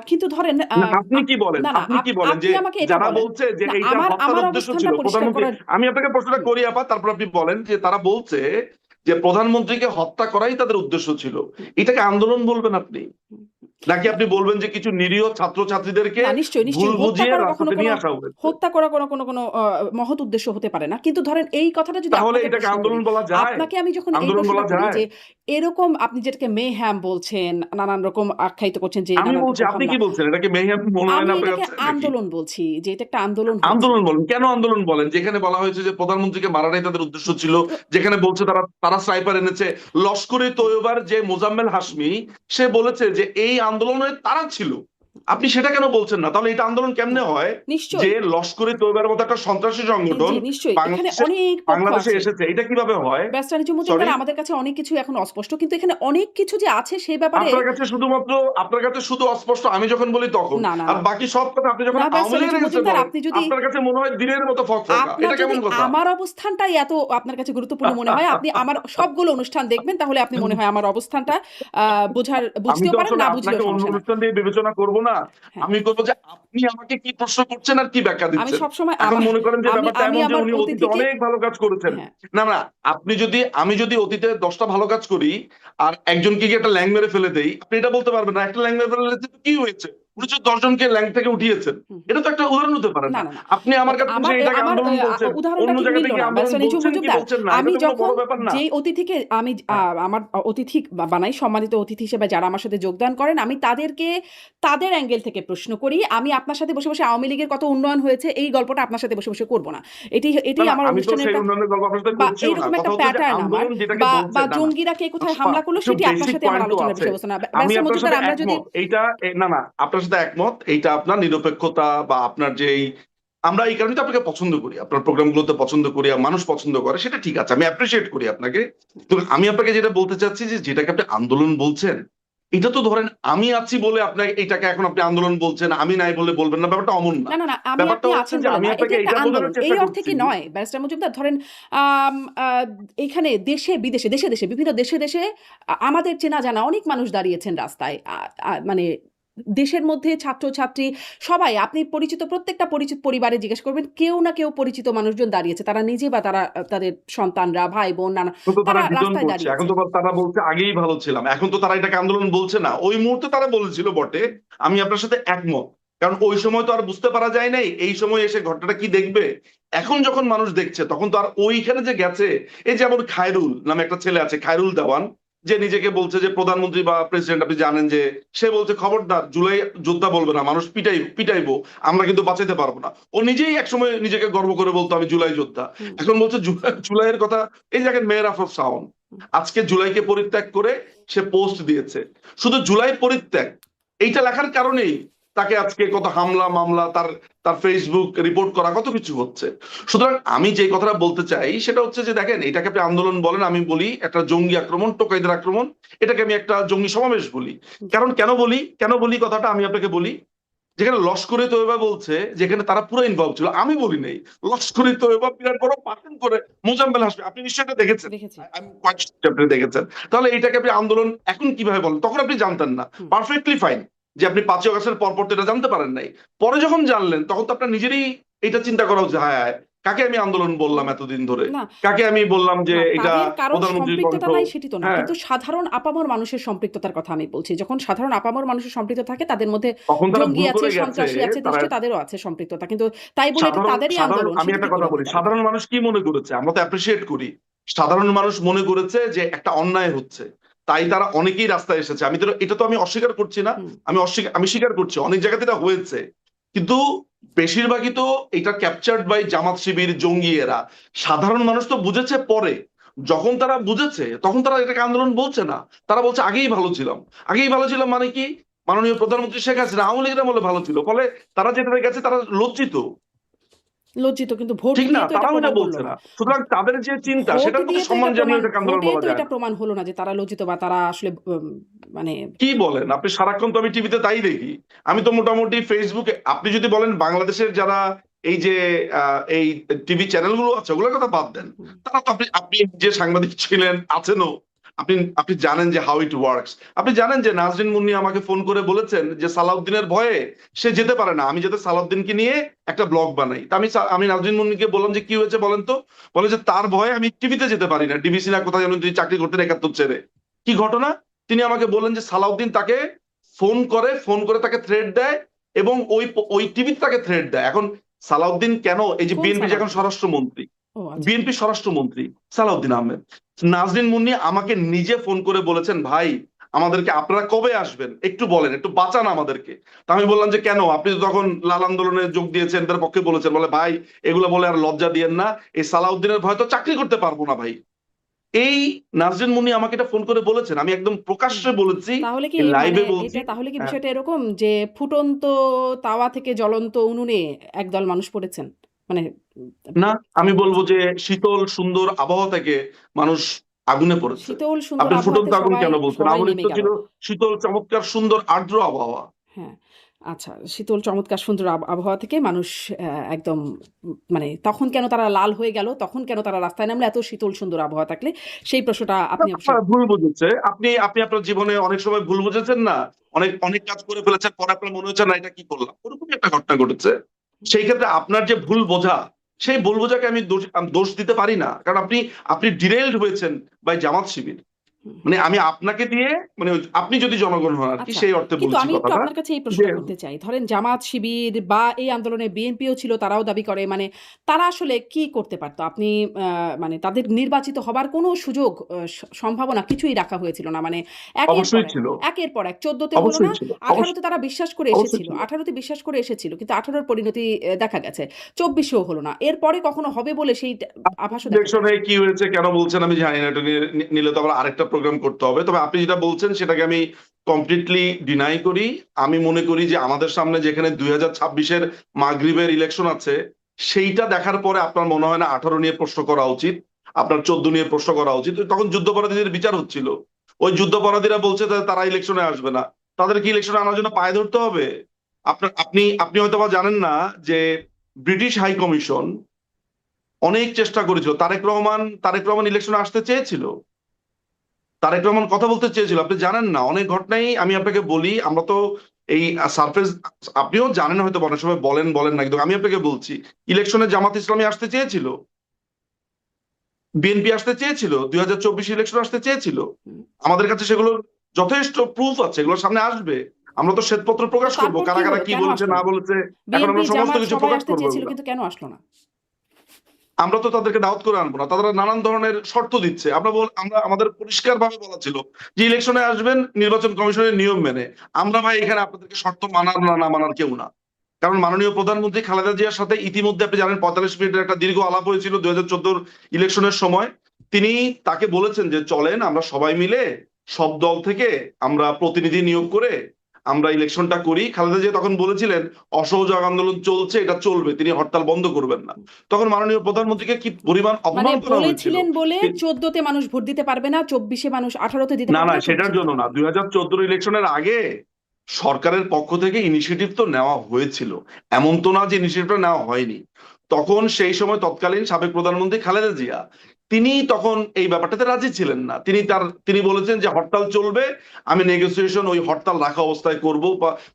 কিন্তু ধরেন না আপনি কি বলেন, না, না আপনি কি বলেন আপনি যে আমাকে এটা যারা বলেন। বলছে যে না এইটা আমার হত্যার আমার উদ্দেশ্য ছিল অবস্থানটা পরিষ্কার প্রধানমন্ত্রী, করার। আমি আপনাকে প্রশ্নটা হুম, করি আপা, তারপর আপনি বলেন যে তারা বলছে যে প্রধানমন্ত্রীকে হত্যা করাই তাদের উদ্দেশ্য ছিল, হুম, এটাকে আন্দোলন বলবেন আপনি? হুম। নাকি আপনি বলবেন যে কিছু নিরীহ ছাত্রছাত্রীদেরকে না নিশ্চয়ই, ভুল নিশ্চয়ই। বুঝিয়ে রাস্তাতে নিয়ে আসা হয়েছে? হত্যা করা কোনো মহৎ উদ্দেশ্য হতে পারে না। কিন্তু ধরেন এই কথাটা যদি তাহলে আপনাকে এটাকে প্রশ্ন করি, আন্দোলন বলা যায়? আপনাকে আমি যখন এই আন্দোলন প্রশ্নটা বলা করি যায়? যে এরকম আপনি যেটাকে মেহ্যাম বলছেন, নানান রকম আখ্যায়িত করছেন যে আমি নানান বলছি, রকম আপনি হামলা। কি বলছেন? এটাকে মেহের মনে হয় আমি না আপনার এটাকে কাছে নাকি? আন্দোলন বলছি যে এটা একটা আন্দোলন হয়েছে। আন্দোলন বলেন কেন? আন্দোলন বলেন যেখানে বলা হয়েছে যে প্রধানমন্ত্রীকে মারাটাই তাদের উদ্দেশ্য হুম। ছিল, তো যেখানে বলছে তারা তারা স্নাইপার এনেছে। লস্করে তৈয়বার যে মোজাম্মেল হাশমি, সে বলেছে যে এই আন্দোলনে তারা ছিল। আপনি সেটা কেন বলছেন না? তাহলে এটা আন্দোলন না কেমনে হয় যে নিশ্চয়ই। লস্করে তৈয়বার মতো একটা সন্ত্রাসী সংগঠন জি, নিশ্চয়ই। এখানে বাংলাদেশে অনেক পক্ষ বাংলাদেশে আছে। এসেছে, এটা কিভাবে হয়? ব্যারিস্টার নিজু সরি, মজুমদার, আমাদের কাছে অনেক কিছু এখন অস্পষ্ট। কিন্তু এখানে অনেক কিছু যে আছে সেই ব্যাপারে আপনার কাছে শুধু অস্পষ্ট আমি যখন বলি তখন, না, না, আর না। বাকি সব কথা আপনি যখন না আওয়ামী ব্যারিস্টার নিজু লীগের এগেইনস্টে মজুমদার, বলেন, আপনি যদি আপনার কাছে মনে হয় দিনের মতো ফকফকা। আপনার এটা যদি কেমন কথা? আমার অবস্থানটাই এত আপনার কাছে গুরুত্বপূর্ণ মনে হয়, আপনি আমার সবগুলো অনুষ্ঠান দেখবেন, তাহলে আপনি মনে হয় আমার অবস্থানটা আমি বুঝতেও তো পারেন, আসলে না আপনাকে বুঝলেও অন্য সমস্যা নাই। অনুষ্ঠান দিয়ে বিবেচনা করব না। হ্যাঁ, আমি করবো যে আপনি আমাকে কি প্রশ্ন করছেন আর কি ব্যাখ্যা আমি দিচ্ছেন। সবসময় এখন মনে করেন যে আমি ব্যাপারটা আমি এমন যে আমার উনি অতীতে অতিথিকে অনেক ভালো কাজ করেছেন। হ্যাঁ, না না, আমি যদি অতীতে 10টা ভালো কাজ করি আর একজনকে গিয়ে একটা ল্যাং মেরে ফেলে দেই, আপনি এটা বলতে পারবেন না একটা ল্যাং মেরে ফেলে তো কি হয়েছে, উনি তো 10 জনকে ল্যাং থেকে উঠিয়েছেন। হুম, হুম। এটা তো একটা উদাহরণ হতে পারে না, না। না, না। আপনি আমার কাছে আমার এসে এটাকে আমার আন্দোলন বলছেন, উদাহরণটা অন্য ঠিক জায়গাতে মিলল কি না। আন্দোলন ব্যারিস্টার নিজু বলছেন কি মজুমদার, বলছেন না, এটা আমি তো কোনো বড় যখন ব্যাপার না। যেই অতিথিকে আমি হ্যাঁ, আমার অতিথি বানাই, সম্মানিত অতিথি হিসেবে যারা আমার সাথে যোগদান করেন, আমি তাদেরকে তাদের অ্যাঙ্গেল থেকে প্রশ্ন করি। আমি আপনার সাথে বসে আওয়ামী লীগের কত উন্নয়ন হয়েছে এই গল্পটা আপনার সাথে বসে করব না। না এটাই না, আমার আমি তো অনুষ্ঠানের সেই একটা উন্নয়নের গল্প আপনার সাথে বা করছিও না। এইরকম কথা একটা হচ্ছে যে প্যাটার্ন আমার, আন্দোলন যেটাকে বা বলছেন, না না, জঙ্গিরা কে কোথায় আফা, হামলা করলো একটু সেটি আপনার বেসিক সাথে আমার পয়েন্টও আলোচনার আছে। বিষয়বস্তু না। আমি ব্যারিস্টার আপনার সাথে মজুমদার, আমরা যদি একমত, এইটা না না, আপনার সাথে একমত, এইটা আপনার নিরপেক্ষতা বা আপনার যেই আমরা এই কারণে তো আপনাকে পছন্দ করি, আপনার প্রোগ্রামগুলোতে পছন্দ করি, মানুষ পছন্দ করে, সেটা ঠিক আছে, আমি অ্যাপ্রিসিয়েট করি আপনাকে। তো আমি আপনাকে যেটা বলতে চাচ্ছি যে যেটাকে আপনি আন্দোলন বলছেন, এটা তো ধরেন আমি আছি বলে আপনাকে এটাকে এখন আপনি আন্দোলন বলছেন, আমি নাই বলে বলবেন না, ব্যাপারটা অমন না। না, না, না, আমি ব্যাপারটা আপনি হচ্ছে আছেন যে বলে আমি না। এটা আপনাকে একটা এটা আন্দোলন। বোঝানোর এই চেষ্টা অর্থে করছি। কি নয় ব্যারিস্টার মজুমদার, ধরেন এইখানে দেশে বিদেশে, দেশে বিভিন্ন দেশে আমাদের চেনা জানা অনেক মানুষ দাঁড়িয়েছেন রাস্তায়। মানে দেশের মধ্যে ছাত্র-ছাত্রী সবাই, আপনি পরিচিত প্রত্যেকটা পরিচিত পরিবারে জিজ্ঞেস করবেন, কেউ না কেউ পরিচিত মানুষজন দাঁড়িয়েছে। তারা নিজে বা তারা তাদের সন্তানরা, ভাই-বোন, নানা এখন তো তারা তারা ডিজন রাস্তায় করছে, এখন দাঁড়িয়েছে। তো তারা বলছে আগেই ভালো ছিলাম, এখন তো তারা এটাকে আন্দোলন বলছে না, ওই মুহূর্তে তারা বলেছিল বটে। আমি আপনার সাথে একমত, কারণ ওই সময় তো আর বুঝতে পারা যায় নাই, এই সময় এসে ঘটনাটা কি দেখবে। এখন যখন মানুষ দেখছে তখন তো আর ওইখানে যে গেছে, এই যেমন খায়রুল নামে একটা ছেলে আছে, খায়রুল দেওয়ান, যে নিজেকে বলছে যে প্রধানমন্ত্রী বা প্রেসিডেন্ট, আপনি জানেন যে সে বলছে খবরদার জুলাই যোদ্ধা বলবে না, মানুষ পিটাইবো, আমরা কিন্তু বাঁচাইতে পারবো না। ও নিজেই একসময় নিজেকে গর্ব করে বলতো আমি জুলাই যোদ্ধা, হুম, এখন বলছে জুলাইয়ের কথা। এই দেখেন মেয়ের আফরোজ শাওন হুম। আজকে জুলাইকে পরিত্যাগ করে সে পোস্ট দিয়েছে, শুধু জুলাই পরিত্যাগ এইটা লেখার কারণেই তাকে আজকে কত হামলা মামলা, তার তার ফেসবুক রিপোর্ট করা, কত কিছু হচ্ছে। সুতরাং আমি যে কথাটা বলতে চাই সেটা হচ্ছে যে দেখেন, এটাকে আপনি আন্দোলন বলেন, আমি বলি একটা জঙ্গি আক্রমণ, টোকাইদের আক্রমণ, এটাকে আমি একটা জঙ্গি সমাবেশ বলি। কারণ কেন বলি কথাটা আমি আপনাকে বলি। যেখানে লস্করে তৈয়বা বলছে, যেখানে তারা পুরো ইনভলভ ছিল, আমি বলি নাই, লস্করে তৈয়বা বিরাট বড় পাঠন করে মোজাম্মেল হাসমি, আপনি নিশ্চয়ই এটা দেখেছেন, দেখেছি। আমি কয়েকটা আপনি দেখেছেন। তাহলে এটাকে আপনি আন্দোলন এখন কিভাবে বলেন? তখন আপনি জানতেন না, হুম। পারফেক্টলি ফাইন যে আপনি 5ই আগস্টের পরপর তো এটা জানতে পারেন নাই। পরে যখন জানলেন তখন তো আপনার নিজেরই এটা চিন্তা করা উচিত, হায় হায় কাকে আমি আন্দোলন বললাম এতদিন ধরে, না, কাকে আমি বললাম যে না, এটা তাদের কারোর প্রধানমন্ত্রীর সম্পৃক্ততা কণ্ঠ। নাই সেটি তো না। হ্যাঁ, কিন্তু সাধারণ আপামর মানুষের সম্পৃক্ততার কথা আমি বলছি। যখন সাধারণ আপামর মানুষের সম্পৃক্ত থাকে, তাদের মধ্যে তখন তারা জঙ্গি ভুল আছে, করে গেছে, সন্ত্রাসী আছে, তারা নিশ্চয়ই তাদেরও আছে সম্পৃক্ততা। কিন্তু তাই বলে এটা সাধারণ তাদেরই সাধারণ আন্দোলন আমি সেটি একটা কি করে কথা বলি, হতে পারে? সাধারণ মানুষ কি মনে করেছে, আমরা তো অ্যাপ্রিসিয়েট করি, সাধারণ মানুষ মনে করেছে যে একটা অন্যায় হচ্ছে, তাই তারা অনেকেই রাস্তায় এসেছে। আমি তো এটা তো আমি অস্বীকার করছি না, হুম। আমি স্বীকার করছি অনেক জায়গাতে এটা হয়েছে, কিন্তু বেশিরভাগই তো এটা ক্যাপচার্ড বাই জামাত শিবির জঙ্গি এরা। সাধারণ মানুষ তো বুঝেছে পরে, যখন তারা বুঝেছে তখন তারা এটাকে আন্দোলন বলছে না, তারা বলছে আগেই ভালো ছিলাম মানে কি, মাননীয় প্রধানমন্ত্রী শেখ হাসিনা আওয়ামী লীগের বলে ভালো ছিল, ফলে তারা যেটা গেছে তারা লজ্জিত, লজ্জিত, কিন্তু ভোট ঠিক না? দিয়ে তো এটা তারাও এটা প্রমাণ হলো বলছে না। না। সুতরাং তাদের যে চিন্তা ভোট সেটার প্রতি দিয়ে তো সম্মান এটা জানিয়ে প্রমাণ এটাকে আন্দোলন ভোটে বলা তো যায় এটা না। প্রমাণ হলো না যে তারা লজ্জিত বা তারা আসলে মানে কি বলেন আপনি? সারাক্ষণ তো আমি টিভিতে তাই দেখি। আমি তো মোটামুটি ফেসবুকে, আপনি যদি বলেন বাংলাদেশের যারা এই যে এই টিভি চ্যানেলগুলো আছে ওগুলোর কথা বাদ দেন, হুম, তারা তো আপনি আপনি যে সাংবাদিক ছিলেন আছেনও, আপনি আপনি জানেন যে হাউ ইট ওয়ার্কস। আপনি জানেন যে নাজরিন মুন্নি আমাকে ফোন করে বলেছেন যে সালাউদ্দিনের ভয়ে সে যেতে পারে না, আমি যাতে সালাউদ্দিনকে নিয়ে একটা ব্লগ বানাই। তা আমি নাজরিন মুন্নিকে বললাম যে কি হয়েছে বলেন তো, বলে যে তার ভয়ে আমি টিভিতে যেতে পারি না, ডিবিসি না কোথায় যেন তিনি চাকরি করতেন 71 ছেড়ে। কি ঘটনা? তিনি আমাকে বললেন যে সালাউদ্দিন তাকে ফোন করে তাকে থ্রেট দেয়, এবং ওই টিভিতে তাকে থ্রেট দেয়। এখন সালাউদ্দিন কেন, এই যে কোন বিএনপি এখন সালাউদ্দিন? স্বরাষ্ট্রমন্ত্রী, ও আচ্ছা। বিএনপি স্বরাষ্ট্রমন্ত্রী সালাউদ্দিন আহমেদ, নাজরিন মুন্নি আমাকে নিজে ফোন করে বলেছেন, ভাই আমাদেরকে আপনারা কবে আসবেন একটু বলেন, একটু বাঁচান আমাদেরকে। তা আমি বললাম যে কেন, আপনি তো তখন লাল আন্দোলনে যোগ দিয়েছেন, তার পক্ষে বলেছেন, বলে ভাই এগুলো বলে আর লজ্জা দিয়েন না, এই সালাউদ্দিনের ভয় তো চাকরি করতে পারবো না ভাই। এই নাজরিন মুন্নি আমাকে এটা ফোন করে বলেছেন, আমি একদম হুম। প্রকাশ্যে বলেছি, তাহলে কি মানে লাইভে বলছি। এটা তাহলে কি হ্যাঁ, বিষয়টা এরকম যে ফুটন্ত তাওয়া থেকে জ্বলন্ত উনুনে একদল মানুষ পড়েছেন? মানে না, আমি বলবো পড়েছেন। যে শীতল সুন্দর আবহাওয়া থেকে মানুষ আগুনে পড়েছে। শীতল সুন্দর আপনি ফুটন্ত আবহাওয়াতে আগুন সবাই কেন বলছেন? সবাই আগুন নেমে তো গেল। ছিল শীতল চমৎকার সুন্দর আর্দ্র আবহাওয়া। হ্যাঁ, আচ্ছা, শীতল চমৎকার সুন্দর আবহাওয়া থেকে মানুষ একদম মানে তখন কেন তারা লাল হয়ে গেল? তখন কেন তারা রাস্তায় নামলো এত শীতল সুন্দর আবহাওয়া থাকলে? সেই প্রশ্নটা আপনি অবশ্যই ভুল বুঝেছে, আপনি আপনি আপনার জীবনে অনেক সময় ভুল বুঝেছেন না, অনেক অনেক কাজ করে ফেলেছেন, পরে আপনার মনে হচ্ছে না এটা কি করলাম, ওরকমই একটা ঘটনা ঘটেছে। সেই ক্ষেত্রে আপনার যে ভুল বোঝা, সেই ভুল বোঝাকে আমি দোষ দিতে পারি না, কারণ আপনি আপনি ডিরেইলড হয়েছেন বাই জামাত শিবির। হুম। মানে আমি আপনাকে দিয়ে, মানে আপনি যদি জনগণ হন আর কি, আচ্ছা, সেই অর্থে কিন্তু বলছি আমি একটু কথাটা, আপনার কাছে এই যে প্রশ্নটা করতে চাই। ধরেন জামাত শিবির বা এই আন্দোলনে বিএনপিও ছিল, তারাও দাবি করে মানে তারা আসলে কি করতে পারত? আপনি মানে তাদের নির্বাচিত হবার কোনো সুযোগ সম্ভাবনা কিছুই রাখা হয়েছিল না। মানে অবশ্যই ছিল, একের পর এক ১৪ তে হলো না, অবশ্যই ছিল, ১৮ তে তারা বিশ্বাস করে অবশ্যই এসেছিল। ছিল। ১৮ তে বিশ্বাস করে এসেছিল। কিন্তু ১৮ র পরিণতি দেখা গেছে। ২৪ এও হলো না। এরপরে কখনো হবে বলে সেই আভাসও দেখা ইলেকশনে যায়নি। কি হয়েছে কেন বলছেন আমি জানি না, এটা নিলে তো আবার আরেকটা প্রোগ্রাম করতে হবে। তবে আপনি যেটা বলছেন সেটাকে আমি কমপ্লিটলি ডিনাই করি। আমি মনে করি যে আমাদের সামনে যেখানে 2026-এর মাগরিবের ইলেকশন আছে, সেইটা দেখার পরে আপনার মনে হয় না 18 নিয়ে প্রশ্ন করা উচিত, আপনার 14 নিয়ে প্রশ্ন করা উচিত? তখন যুদ্ধাপরাধীদের বিচার হচ্ছিল, ওই যুদ্ধাপরাধীরা বলছে তারা ইলেকশনে আসবে না, তাদের কি ইলেকশনে আনার জন্য পায়ে ধরতে হবে? আপনি হয়তো বা জানেন না যে ব্রিটিশ হাই কমিশন অনেক চেষ্টা করেছিল। তারেক রহমান ইলেকশনে আসতে চেয়েছিল, তারেক রহমান কথা বলতে চেয়েছিল, আপনি জানেন না। অনেক ঘটনাই আমি আপনাকে বলি, আমরা তো এই সারফেস, আপনিও জানেন হয়তো, অনেক সময় বলেন বলেন না, কিন্তু আমি আপনাকে বলছি, ইলেকশনে জামাত ইসলামী আসতে চেয়েছিল, বিএনপি আসতে চেয়েছিল, 2024 ইলেকশন আসতে চেয়েছিল। হুম। আমাদের কাছে সেগুলো যথেষ্ট প্রুফ আছে, এগুলো সামনে আসবে। আমরা তো শ্বেতপত্র তো প্রকাশ করবো, তারপর কারা কি কারা হলো, কি কেন বলেছে আসলো না না? বলেছে, এখন বিএনপি আমরা সমস্ত জামাত কিছু সবাই প্রকাশ আসতে করবো চেয়েছিল, এগুলা। কিন্তু কেন আসলো না? আমরা তো তাদেরকে দাওয়াত করে আনবো না, তারা নানান ধরনের শর্ত দিচ্ছে। আমরা আমাদের পরিষ্কার ভাবে বলা ছিল যে ইলেকশনে আসবেন নির্বাচন কমিশনের নিয়ম মেনে। আমরা ভাই এখানে আপনাদেরকে শর্ত মানার না মানার কেউ না। কারণ মাননীয় প্রধানমন্ত্রী খালেদা জিয়ার সাথে ইতিমধ্যে আপনি জানেন 45 মিনিটের একটা দীর্ঘ আলাপ হয়েছিল 2014 ইলেকশনের সময়। তিনি তাকে বলেছেন যে চলেন আমরা সবাই মিলে সব দল থেকে আমরা প্রতিনিধি নিয়োগ করে আমরা ইলেকশনটা করি। খালেদা জিয়া তখন বলেছিলেন অসহযোগ আন্দোলন চলছে, এটা চলবে, তিনি হরতাল বন্ধ করবেন না। তখন মাননীয় প্রধানমন্ত্রীকে কি পরিমাণ মানে অপমান করা হয়েছিল! বলেছিলেন বলে 14তে মানুষ ভোট দিতে পারবে না, 24-এ মানুষ 18তে দিতে না পারবে না, না, সেটার 24-এ জন্য দিতে না, পারবে না। 2014 ইলেকশনের আগে সরকারের পক্ষ থেকে ইনিশিয়েটিভ তো নেওয়া হয়েছিল, এমন তো না যে ইনিশিয়েটিভটা নেওয়া হয়নি। তখন সেই সময় তৎকালীন সাবেক প্রধানমন্ত্রী খালেদা জিয়া তিনি তখন এই ব্যাপারটাতে রাজি ছিলেন না। তিনি বলেছেন যে হরতাল চলবে, আমি নেগোসিয়েশন ওই হরতাল রাখা অবস্থায় করব।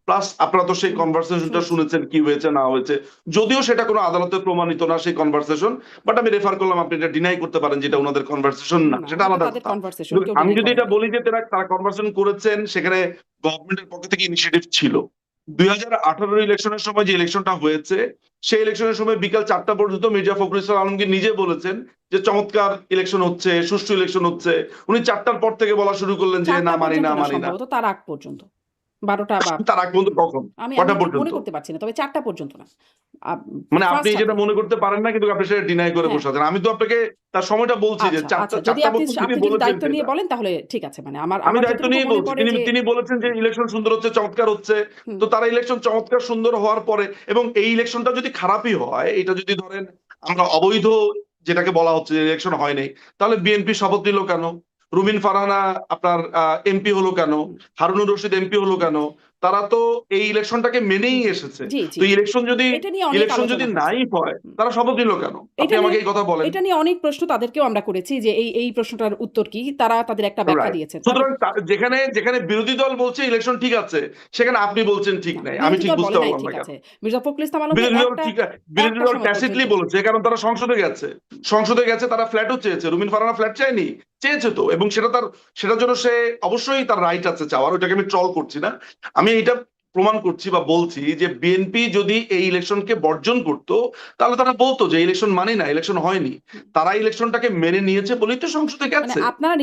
প্লাস আপনারা তো সেই হুম, কনভারসেশনটা শুনেছি। শুনেছেন কি হয়েছে না হয়েছে, যদিও সেটা কোনো আদালতে প্রমাণিত না সেই কনভারসেশন, বাট আমি রেফার করলাম, আপনি এটা ডিনাই করতে পারেন যেটা হুম। ওনাদের কনভারসেশন না না, না, সেটা হয়তো আলাদা তাদের কথা। কনভারসেশন কিন্তু কেউ আমি ডিনাই যদি করেন এটা নাই। বলি যে তারা কনভারসেশন করেছেন, সেখানে গভর্নমেন্টের পক্ষ থেকে ইনিশিয়েটিভ ছিল। 2018 ইলেকশনের সময় যে ইলেকশনটা হয়েছে, সেই ইলেকশনের সময় বিকাল 4টা পর্যন্ত মির্জা ফখরুল ইসলাম আলমগীর নিজে বলেছেন যে চমৎকার ইলেকশন হচ্ছে, সুষ্ঠু ইলেকশন হচ্ছে। উনি 4টার পর থেকে বলা শুরু করলেন যে 4টা না, মানি পর্যন্ত না, না, মানি না। সম্ভবত তার আগ পর্যন্ত। 12টা বা তার আগ পর্যন্ত কখন, আমি আমি কটা ঠিক পর্যন্ত? মনে করতে পারছি না, তবে 4টা পর্যন্ত না। মানে আপনি ফার্স্ট যেটা হাফে। মনে করতে পারেন না, কিন্তু আপনি সেটা ডিনাই করে হ্যাঁ। বসে আছেন। আমি তো আপনাকে তার সময়টা বলছি যে আচ্ছা, চারটা আচ্ছা। যদি চারটা আপনি বছর তিনি আপনি যদি বলেছেন দায়িত্ব নিয়ে সেটা। বলেন তাহলে ঠিক আছে। মানে আমার আমি আমার দায়িত্ব যতটুকু নিয়ে মনে বলছি, পড়ে তিনি যে তিনি বলেছেন যে হুম, ইলেকশন সুন্দর হচ্ছে, চমৎকার হচ্ছে। হুম। তো তারা ইলেকশন চমৎকার সুন্দর হওয়ার পরে, এবং এই ইলেকশনটা যদি খারাপই হয়, এটা যদি ধরেন আমরা অবৈধ যেটাকে বলা হচ্ছে যে ইলেকশন হয় নাই, তাহলে বিএনপি শপথ নিল কেন? রুমিন ফারহানা আপনার এমপি হলো কেন? হুম, হারুনুর রশিদ এমপি হলো হুম, কেন? তারা তো এই ইলেকশনটাকে মেনেই জি, এসেছে। জি, তো জি, জি। ইলেকশন যদি এটা নিয়ে অনেক ইলেকশন যদি আলোচনা হয়েছে। নাই হয়, হুম। তারা শপথ নিল কেন? আপনি এটা নিয়ে আমাকে এই কথা বলেন। এটা নিয়ে অনেক প্রশ্ন তাদেরকেও আমরা করেছি যে এই প্রশ্নটার উত্তর কি? তারা তাদের একটা ব্যাখ্যা রাইট। দিয়েছেন। তাদের সুতরাং যেখানে যেখানে বিরোধী দল বলছে ইলেকশন ঠিক আছে, সেখানে আপনি বলছেন ঠিক না, নাই, আমি বিরোধী ঠিক দল বুঝতে বলে নাই পারলাম না ঠিক কেন। আছে। মির্জা ফখরুল ইসলাম আলমগীর বিরোধী দল একটা ঠিক, বিরোধী একটা দল সময় ট্যাসিটলি পর্যন্ত বলেছে, কারণ তারা সংসদে গেছে। সংসদে গেছে, তারা ফ্ল্যাটও চেয়েছে। রুমিন ফারহানা ফ্ল্যাট চায়নি, চেয়েছে তো, এবং সেটার জন্য সে অবশ্যই তার রাইট আছে চাওয়ার, ওইটাকে আমি ট্রল করছি না। আমি এটা প্রমাণ করছি বা বলছি যে বিএনপি যদি এই ইলেকশনকে বর্জন করতো, তাহলে তারা বলতো যে ইলেকশন মানে না, ইলেকশন হয়নি। হুম। তারা ইলেকশনটাকে মেনে নিয়েছে বলেই তো সংসদে মানে গেছে। আপনারা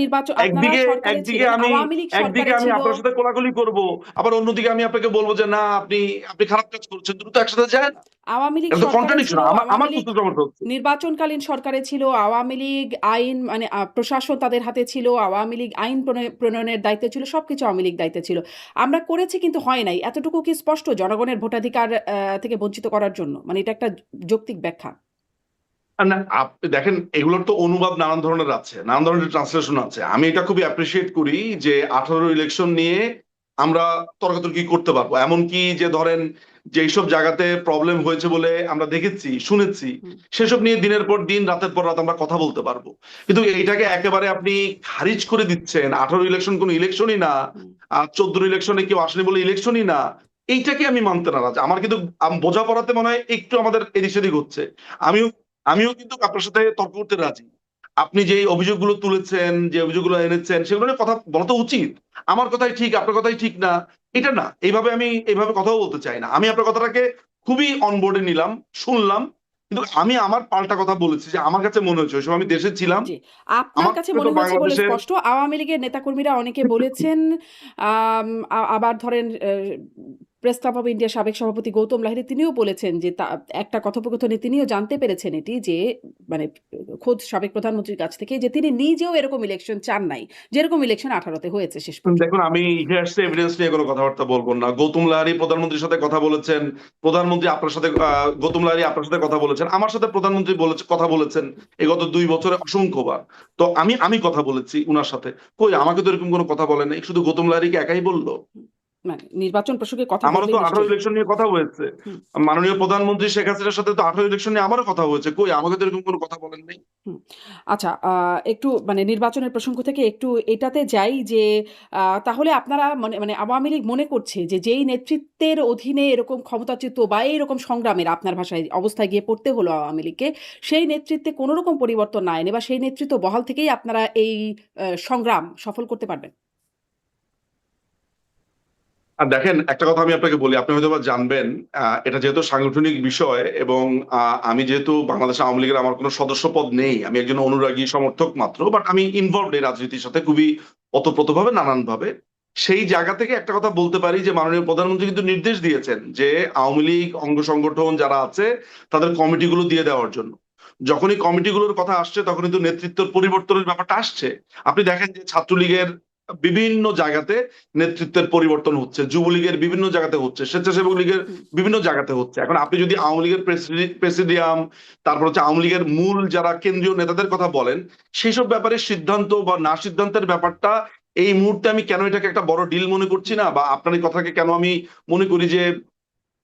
একদিকে সরকারে একদিকে ছিলেন, আমি আওয়ামী লীগ একদিকে সরকারে আমি ছিল। আপনার সাথে কোলাকুলি করব, আবার অন্যদিকে আমি আপনাকে বলবো যে না, আপনি আপনি খারাপ কাজ করছেন। দুটো একসাথে যায় না, আওয়ামী লীগ এটা তো সরকারে কন্ট্রাডিকশন। ছিল, আমার আওয়ামী আমার লীগ বুঝতে সমস্যা হচ্ছে। নির্বাচনকালীন সরকারে ছিল, আওয়ামী লীগ আইন মানে প্রশাসন তাদের হাতে ছিল, আওয়ামী লীগ আইন প্রণয়নের দায়িত্বে ছিল, সবকিছু আওয়ামী লীগ দায়িত্বে ছিল। আমরা করেছি কিন্তু হয় নাই। এতটুকু কি স্পষ্ট জনগণের ভোটাধিকার থেকে বঞ্চিত করার জন্য? মানে এটা একটা যৌক্তিক ব্যাখ্যা। আর না, আপনি দেখেন এগুলোর তো অনুবাদ নানান ধরনের আছে, নানান ধরনের ট্রান্সলেশন আছে। আমি এটা খুবই অ্যাপ্রিসিয়েট করি যে 18 ইলেকশন নিয়ে আমরা তর্কাতর্কি করতে পারবো। এমনকি যে ধরেন যে এইসব জায়গাতে প্রবলেম হয়েছে বলে আমরা দেখেছি, শুনেছি, হুম, সেসব নিয়ে দিনের পর দিন, রাতের পর রাত আমরা কথা বলতে পারবো। কিন্তু এইটাকে একেবারে আপনি খারিজ করে দিচ্ছেন, 18 ইলেকশন কোনো ইলেকশনই না, হুম। আর 14 ইলেকশনে কেউ আসেনি বলে ইলেকশনই না, এইটাকে আমি মানতে নারাজ। আমার কিন্তু বোঝাপড়াতে মনে হয় একটু আমাদের এদিক সেদিক হচ্ছে। আমিও আমিও কিন্তু আপনার সাথে তর্ক করতে রাজি। আপনি যে অভিযোগগুলো তুলেছেন, যে অভিযোগগুলো এনেছেন, সেগুলো নিয়ে কথা বলা তো উচিত। আমার কথাই ঠিক, আপনার কথাই ঠিক না, এটা না। এইভাবে কথাও বলতে চাই না। আমি আপনার কথাটাকে খুবই অনবোর্ডে নিলাম, শুনলাম। কিন্তু আমি আমার পাল্টা কথা বলেছি যে আমার কাছে মনে হচ্ছে ওই সময় আমি দেশে ছিলাম। জি, আপনার আমার কাছে কাছে তো মনে হয়েছে বলে বাংলাদেশের স্পষ্ট। আওয়ামী লীগের নেতাকর্মীরা অনেকে বলেছেন, আবার ধরেন প্রেস ক্লাব অফ ইন্ডিয়ার সাবেক সভাপতি গৌতম লাহিড়ী তিনিও বলেছেন যে একটা কথোপকথনে তিনিও জানতে পেরেছেন এটি যে মানে খোদ সাবেক প্রধানমন্ত্রীর কাছ থেকে যে তিনি নিজেও এরকম ইলেকশন চান নাই, যেরকম ইলেকশন 18-তে হয়েছে শেষ পর্যন্ত। দেখুন, আমি ইতিহাস এভিডেন্স নিয়ে কোনো কথাবার্তা বলবো না। গৌতম লাহিড়ী প্রধানমন্ত্রীর সাথে কথা বলেছেন, প্রধানমন্ত্রী আপনার সাথে গৌতম লাহিড়ী আপনার সাথে কথা বলেছেন, আমার সাথে প্রধানমন্ত্রী কথা বলেছেন এই গত 2 বছরে অসংখ্যবার। তো আমি কথা বলেছি উনার সাথে, কই আমাকে তো এরকম কোনো কথা বলেন নাই, শুধু গৌতম লাহিড়ীকে একাই বললো? মানে নির্বাচন প্রসঙ্গে কথা আমারও বললেই তো 18 নিশ্চয়ই। ইলেকশন নিয়ে কথা হয়েছে, হুম, মাননীয় প্রধানমন্ত্রী শেখ হাসিনার সাথে তো 18 ইলেকশন নিয়ে আমারও কথা হয়েছে, কই আমাকে তো এরকম কোনো কথা বলেন নাই? হুম। আচ্ছা, একটু মানে নির্বাচনের প্রসঙ্গ থেকে একটু এটাতে যাই যে তাহলে আপনারা মানে মানে আওয়ামী লীগ মনে করছে যে যেই নেতৃত্বের অধীনে এরকম ক্ষমতাচ্যুত বা এইরকম সংগ্রামের আপনার ভাষায় অবস্থায় গিয়ে পড়তে হলো আওয়ামী লীগকে, সেই নেতৃত্বে কোনো রকম পরিবর্তন না এনে বা সেই নেতৃত্ব বহাল থেকেই আপনারা এই সংগ্রাম সফল করতে পারবেন? আর দেখেন, একটা কথা আমি আপনাকে বলি, আপনি হয়তো বা জানবেন, এটা যেহেতু সাংগঠনিক বিষয় এবং আমি যেহেতু বাংলাদেশ আওয়ামী লীগের আমার কোনো সদস্য পদ নেই, আমি একজন অনুরাগী সমর্থক মাত্র, বাট আমি ইনভলভড এই রাজনীতির সাথে খুবই ওতপ্রোতভাবে নানানভাবে। সেই জায়গা থেকে একটা কথা বলতে পারি যে মাননীয় প্রধানমন্ত্রী কিন্তু নির্দেশ দিয়েছেন যে আওয়ামী লীগ অঙ্গ সংগঠন যারা আছে তাদের কমিটিগুলো দিয়ে দেওয়ার জন্য। যখনই কমিটিগুলোর কথা আসছে তখন কিন্তু নেতৃত্বের পরিবর্তনের ব্যাপারটা আসছে। আপনি দেখেন যে ছাত্রলীগের বিভিন্ন জায়গাতে নেতৃত্বের পরিবর্তন হচ্ছে, যুবলীগের বিভিন্ন জায়গাতে হচ্ছে, স্বেচ্ছাসেবক লীগের হুম, বিভিন্ন জায়গাতে হচ্ছে। এখন আপনি যদি আওয়ামী লীগের প্রেসিডিয়াম, তারপর হচ্ছে আওয়ামী লীগের মূল যারা কেন্দ্রীয় নেতাদের কথা বলেন, সেইসব ব্যাপারে সিদ্ধান্ত বা না সিদ্ধান্তের ব্যাপারটা এই মুহূর্তে আমি কেন এটাকে একটা বড় ডিল মনে করছি না, বা আপনার এই কথাকে কেন আমি মনে করি যে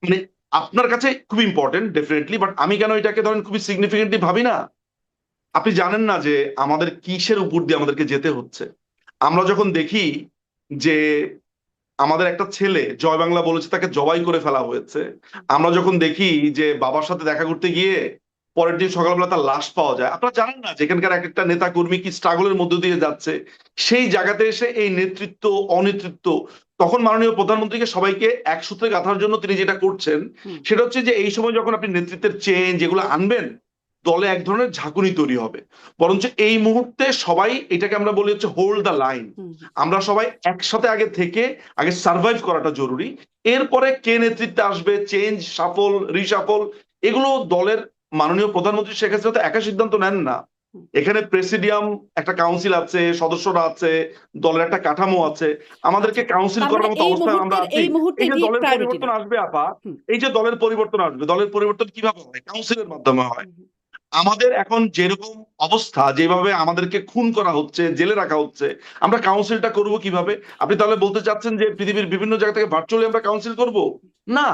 মানে আপনার কাছে খুব ইম্পর্টেন্ট ডেফিনেটলি, বাট আমি কেন এটাকে ধরেন খুবই সিগনিফিকেন্টলি ভাবি না। আপনি জানেন না যে আমাদের কিসের উপর দিয়ে আমাদেরকে যেতে হচ্ছে? আমরা যখন দেখি যে আমাদের একটা ছেলে জয় বাংলা বলেছে, তাকে জবাই করে ফেলা হয়েছে, আমরা যখন দেখি যে বাবার সাথে দেখা করতে গিয়ে পরের দিন সকালবেলা তার লাশ পাওয়া যায়, আপনারা জানেন না যে এখানকার এক একটা নেতা কর্মী কি স্ট্রাগলের মধ্য দিয়ে যাচ্ছে? সেই জায়গাতে এসে এই নেতৃত্ব অনেতৃত্ব, তখন মাননীয় প্রধানমন্ত্রীকে সবাইকে এক সূত্রে গাঁথার জন্য তিনি যেটা করছেন হুম, সেটা হচ্ছে যে এই সময় যখন আপনি নেতৃত্বের চেঞ্জ এগুলো আনবেন, দলে এক ধরনের ঝাঁকুনি তৈরি হবে। বরঞ্চ এই মুহূর্তে সবাই, এটাকে আমরা বলি হচ্ছে হোল্ড দ্য লাইন, হুম। আমরা সবাই একসাথে আগে থেকে আগে সার্ভাইভ করাটা জরুরি। এরপরে কে নেতৃত্বে আসবে, চেঞ্জ সাফল রিসাফল, এগুলো দলের মাননীয় প্রধানমন্ত্রী শেখ হাসিনা তো একা সিদ্ধান্ত নেন না। হুম। এখানে প্রেসিডিয়াম, একটা কাউন্সিল আছে, সদস্যরা আছে, দলের একটা কাঠামো আছে, আমাদেরকে আচ্ছা, কাউন্সিল তার মানে করার মতো অবস্থায় আমরা আছি। এই মুহূর্তে এই যে এটি দলের প্রায়োরিটি পরিবর্তন না। আসবে আপা, হুম, এই যে দলের পরিবর্তন আসবে, দলের পরিবর্তন কিভাবে হয়? কাউন্সিলের মাধ্যমে হয়। হুম, হুম, আমাদের এখন যেরকম অবস্থা, যেভাবে আমাদেরকে খুন করা হচ্ছে, জেলে রাখা হচ্ছে, আমরা কাউন্সিলটা করব কিভাবে? আপনি তাহলে বলতে চাচ্ছেন যে পৃথিবীর বিভিন্ন জায়গা থেকে ভার্চুয়ালি আমরা কাউন্সিল করব? না।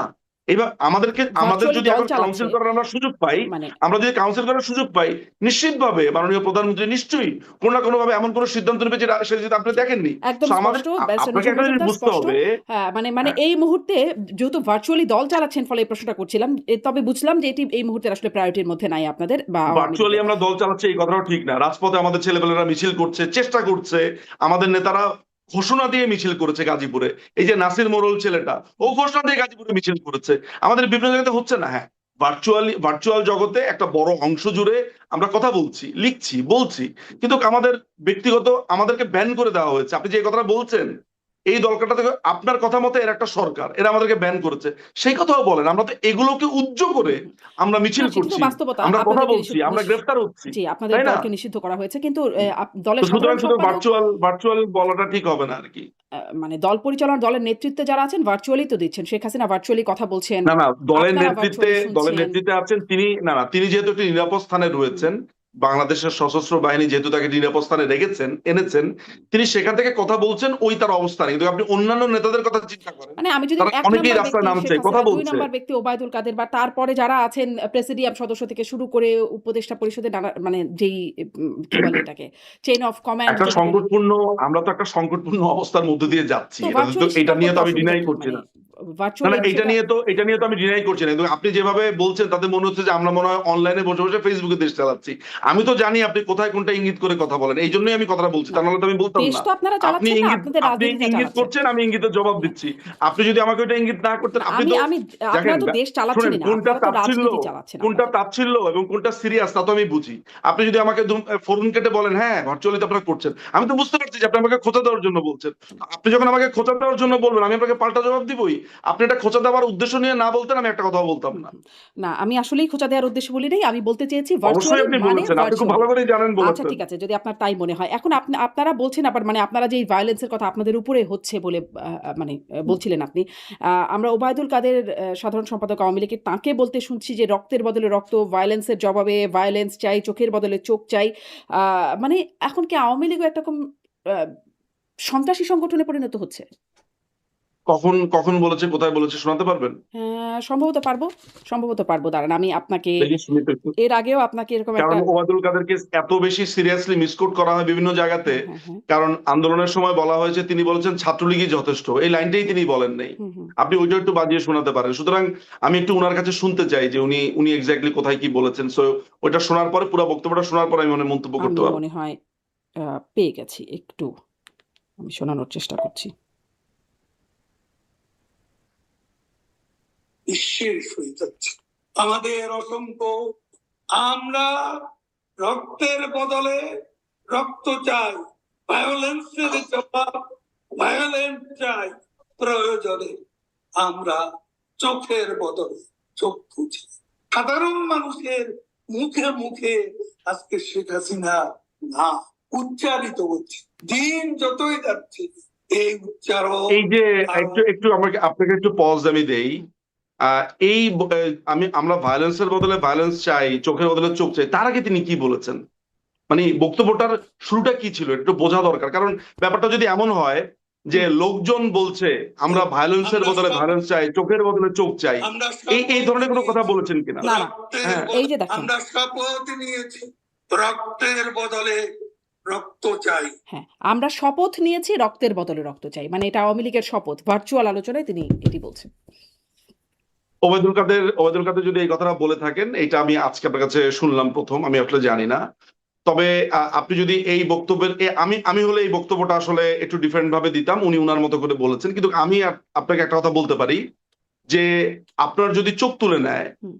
এবার আমাদের ভার্চুয়ালি যদি দল এখন চালাচ্ছে কাউন্সিল করার আমরা সুযোগ পাই, মানে আমরা যদি কাউন্সিল করার সুযোগ পাই, নিশ্চিতভাবে মাননীয় প্রধানমন্ত্রী নিশ্চয়ই কোনো না কোনো ভাবে এমন কোনো সিদ্ধান্ত নেবে যেটা সেটা আপনি জি, দেখেননি। একদম সো আমাদের স্পষ্ট। ব্যারিস্টার আপনাকে নজরুল একটা জিনিস মজুমদার বুঝতে স্পষ্ট। হবে। হ্যাঁ, মানে হ্যাঁ, এই মুহূর্তে যেহেতু ভার্চুয়ালি দল চালাচ্ছেন ফলে এই প্রশ্নটা করছিলাম। তবে বুঝলাম যে এটি এই মুহূর্তে আসলে প্রায়োরিটির মধ্যে নাই আপনাদের বা আওয়ামী ভার্চুয়ালি লীগের। আমরা দল চালাচ্ছি এই কথাটাও ঠিক না। রাজপথে আমাদের ছেলেপেলেরা মিছিল করছে, চেষ্টা করছে, আমাদের নেতারা ঘোষণা দিয়ে মিছিল করেছে গাজীপুরে। এই যে নাসির মোড়ল ছেলেটা, ও ঘোষণা দিয়ে গাজীপুরে মিছিল করেছে। আমাদের বিভিন্ন জায়গাতে হচ্ছে না? হ্যাঁ, ভার্চুয়াল জগতে একটা বড় অংশ জুড়ে আমরা কথা বলছি, লিখছি, বলছি, কিন্তু আমাদের ব্যক্তিগত আমাদেরকে ব্যান করে দেওয়া হয়েছে। আপনি যে কথাটা বলছেন, এই দলকাটা থেকে আপনার কথা মতো এর একটা সরকার, এরা আমাদেরকে ব্যান করেছে, সেই কথাও বলেন। আমরা তো এগুলোকে উজ্জ হুম, করে হুম। আমরা না, মিছিল সেটা তো করছি, বাস্তবতা। আমরা কথা আপনাদেরকে বলছি, আমরা গ্রেফতার হচ্ছি, জি, আপনাদের তাই না? দলকে নিষিদ্ধ করা হয়েছে। কিন্তু তো দলের সুতরাং সাধারণ শুধু সম্পাদক ভার্চুয়াল বলাটা ঠিক হবে না আর কি। মানে দল পরিচালনা, দলের নেতৃত্বে যারা আছেন ভার্চুয়ালি তো দিচ্ছেন। শেখ হাসিনা ভার্চুয়ালি কথা বলছেন। না, না, আপনারা ভার্চুয়ালি দলের শুনছেন। নেতৃত্বে আছেন তিনি। না, না, তিনি যেহেতু একটি নিরাপদ স্থানে হুম, রয়েছেন, বাংলাদেশের সশস্ত্র বাহিনী যেহেতু তাকে নিরাপদ স্থানে এনেছেন, তিনি সেখান থেকে কথা বলছেন, ওই তার অবস্থানে। কিন্তু আপনি অন্যান্য নেতাদের কথা চিন্তা করেন, মানে আমি যদি তারা ১ অনেকেই নাম্বার রাস্তায় ব্যক্তি শেখ নামছে, কথা হাসিনা, ২ বলছে। নাম্বার ব্যক্তি ওবায়দুল কাদের বা তারপরে যারা আছেন প্রেসিডিয়াম সদস্য থেকে শুরু করে উপদেষ্টা পরিষদের নানা মানে যেই কি বলে এটাকে চেইন অফ কমান্ড একটা যেটা বলি। সংকটপূর্ণ আমরা তো একটা সংকটপূর্ণ অবস্থার মধ্যে দিয়ে যাচ্ছি। তো ভার্চুয়ালি এটা স্বীকার নিয়ে করতে তো আমি অসুবিধা ডিনাই কি? করছি মানে না। না, ভার্চুয়ালি না, সেটা এটা নিয়ে তো আমি ডিনাই করছি না, কিন্তু আপনি যেভাবে বলছেন তাতে মনে হচ্ছে যে আমরা মনে হয় অনলাইনে বসে বসে ফেসবুকে দেশ চালাচ্ছি। আমি তো জানি আপনি কোথায় কোনটা ইঙ্গিত করে কথা বলেন, এই জন্যই আমি কথাটা বলছি, তা না। নাহলে তো আমি বলতাম দেশ না। তো আপনারা চালাচ্ছেন না, আপনাদের আপনি রাজনীতিটা ইঙ্গিত চালাচ্ছেন। করছেন, আমি ইঙ্গিতের জবাব না, দিচ্ছি। আপনি যদি আমাকে ওইটা ইঙ্গিত না করতেন, না, আপনি আমি তো আমি দেখেন, আপনারা তো দেশ শুনেন, চালাচ্ছেনই না। আপনারা তো রাজনীতি চালাচ্ছেন আপনাদের। কোনটা এবং কোনটা সিরিয়াস তা তো আমি বুঝি। আপনি যদি আমাকে ফোন কেটে বলেন হ্যাঁ ভার্চুয়ালি তো আপনারা করছেন, আমি তো বুঝতে পারছি যে আপনি আমাকে খোঁচা দেওয়ার জন্য বলছেন। আপনি যখন আমাকে খোঁচা দেওয়ার জন্য বলবেন, আমি আপনাকে পাল্টা জবাব দিবই। আপনি এটা খোঁচা দেওয়ার উদ্দেশ্য নিয়ে না বলতেন আমি একটা কথাও বলতাম হুম, না। হুম। না, আমি আসলেই খোঁচা দেওয়ার উদ্দেশ্যে বলি নাই। আমি বলতে চেয়েছি ভার্চুয়ালি অবশ্যই আপনি মানে বলেছেন, আপনি খুব ভালো ভার্চুয়ালি। করেই জানেন আচ্ছা বলেছেন। ঠিক আছে, যদি আপনার তাই মনে হয়। এখন আপনারা বলছেন আবার মানে আপনারা যে এই ভায়োলেন্স এর কথা আপনাদের উপরে হচ্ছে বলে মানে বলছিলেন আপনি। আমরা ওবায়দুল কাদের সাধারণ সম্পাদক আওয়ামী লীগের তাঁকে বলতে শুনছি যে রক্তের বদলে রক্ত, ভায়োলেন্স এর জবাবে ভায়োলেন্স চাই, চোখের বদলে চোখ চাই। মানে এখন কি আওয়ামী লীগও একরকম আ সন্ত্রাসী সংগঠনে পরিণত হচ্ছে? কখন কখন বলেছে, কোথায় বলেছে শোনাতে পারবেন? সম্ভবত পারব। সম্ভবত পারব। দাঁড়ান আমি আপনাকে দেখি শুনি তো একটু। এর আগেও আপনাকে এরকম কারণ একটা ওবায়দুল কাদেরকে এত বেশি সিরিয়াসলি মিসকোট করা হয় বিভিন্ন জায়গাতে। হ্যাঁ, হ্যাঁ, হ্যাঁ। কারণ আন্দোলনের সময় বলা হয়েছে তিনি বলেছেন ছাত্রলীগই যথেষ্ট, এই লাইনটাই তিনি বলেন নাই। হুম, হুম। আপনি ওইটা একটু বাজিয়ে শোনাতে পারেন। সুতরাং আমি একটু উনার কাছে শুনতে চাই যে উনি এক্স্যাক্টলি কোথায় কি বলেছেন। সো ওইটা শোনার পরে, পুরো বক্তব্যটা শোনার পরে আমি মন্তব্য করতে আমি পারবো। মনে হয় পেয়ে গেছি একটু। আমি শোনানোর চেষ্টা করছি। বিশ্বের সহিত হচ্ছে আমাদের অসংখ্য, আমরা রক্তের বদলে রক্ত চাই, ভায়োলেন্সের জবাব ভায়োলেন্স চাই, প্রয়োজনে আমরা চোখের বদলে চোখ বুঝি। সাধারণ মানুষের মুখে মুখে আজকে শেখ হাসিনা না উচ্চারিত হচ্ছে, দিন যতই যাচ্ছে এই উচ্চারণ এই যে একটু একটু আমাকে আপনাকে একটু পজ আমি দেই। এই আমরা ভায়োলেন্সের বদলে ভায়োলেন্স চাই, চোখের বদলে চোখ চাই, তার আগে তিনি কি বলেছেন? মানে বক্তব্যটার শুরুটা কি ছিল একটু বোঝা দরকার। কারণ ব্যাপারটা যদি এমন হয় যে লোকজন বলছে আমরা ভায়োলেন্সের বদলে ভায়োলেন্স চাই, চোখের বদলে চোখ চাই, এই ধরনের কোনো কথা বলেছেন কিনা? না, না। হ্যাঁ, এই যে দেখেন। আমরা শপথ নিয়েছি রক্তের বদলে রক্ত চাই। হ্যাঁ, আমরা শপথ নিয়েছি রক্তের বদলে রক্ত চাই। মানে এটা আওয়ামী লীগের শপথ। ভার্চুয়াল আলোচনায় তিনি এটি বলছেন। ওবায়দুল কাদের যদি এই কথাটা বলে থাকেন, এটা আমি আজকে আপনার কাছে শুনলাম প্রথম, আমি আসলে জানি না। তবে আপনি যদি এই বক্তব্যের আমি হলে এই বক্তব্যটা আসলে একটু ডিফারেন্ট ভাবে দিতাম, উনি উনার মতো করে বলেছেন। কিন্তু আমি আপনাকে একটা কথা বলতে পারি যে আপনার যদি চোখ তুলে নেয়, হুম।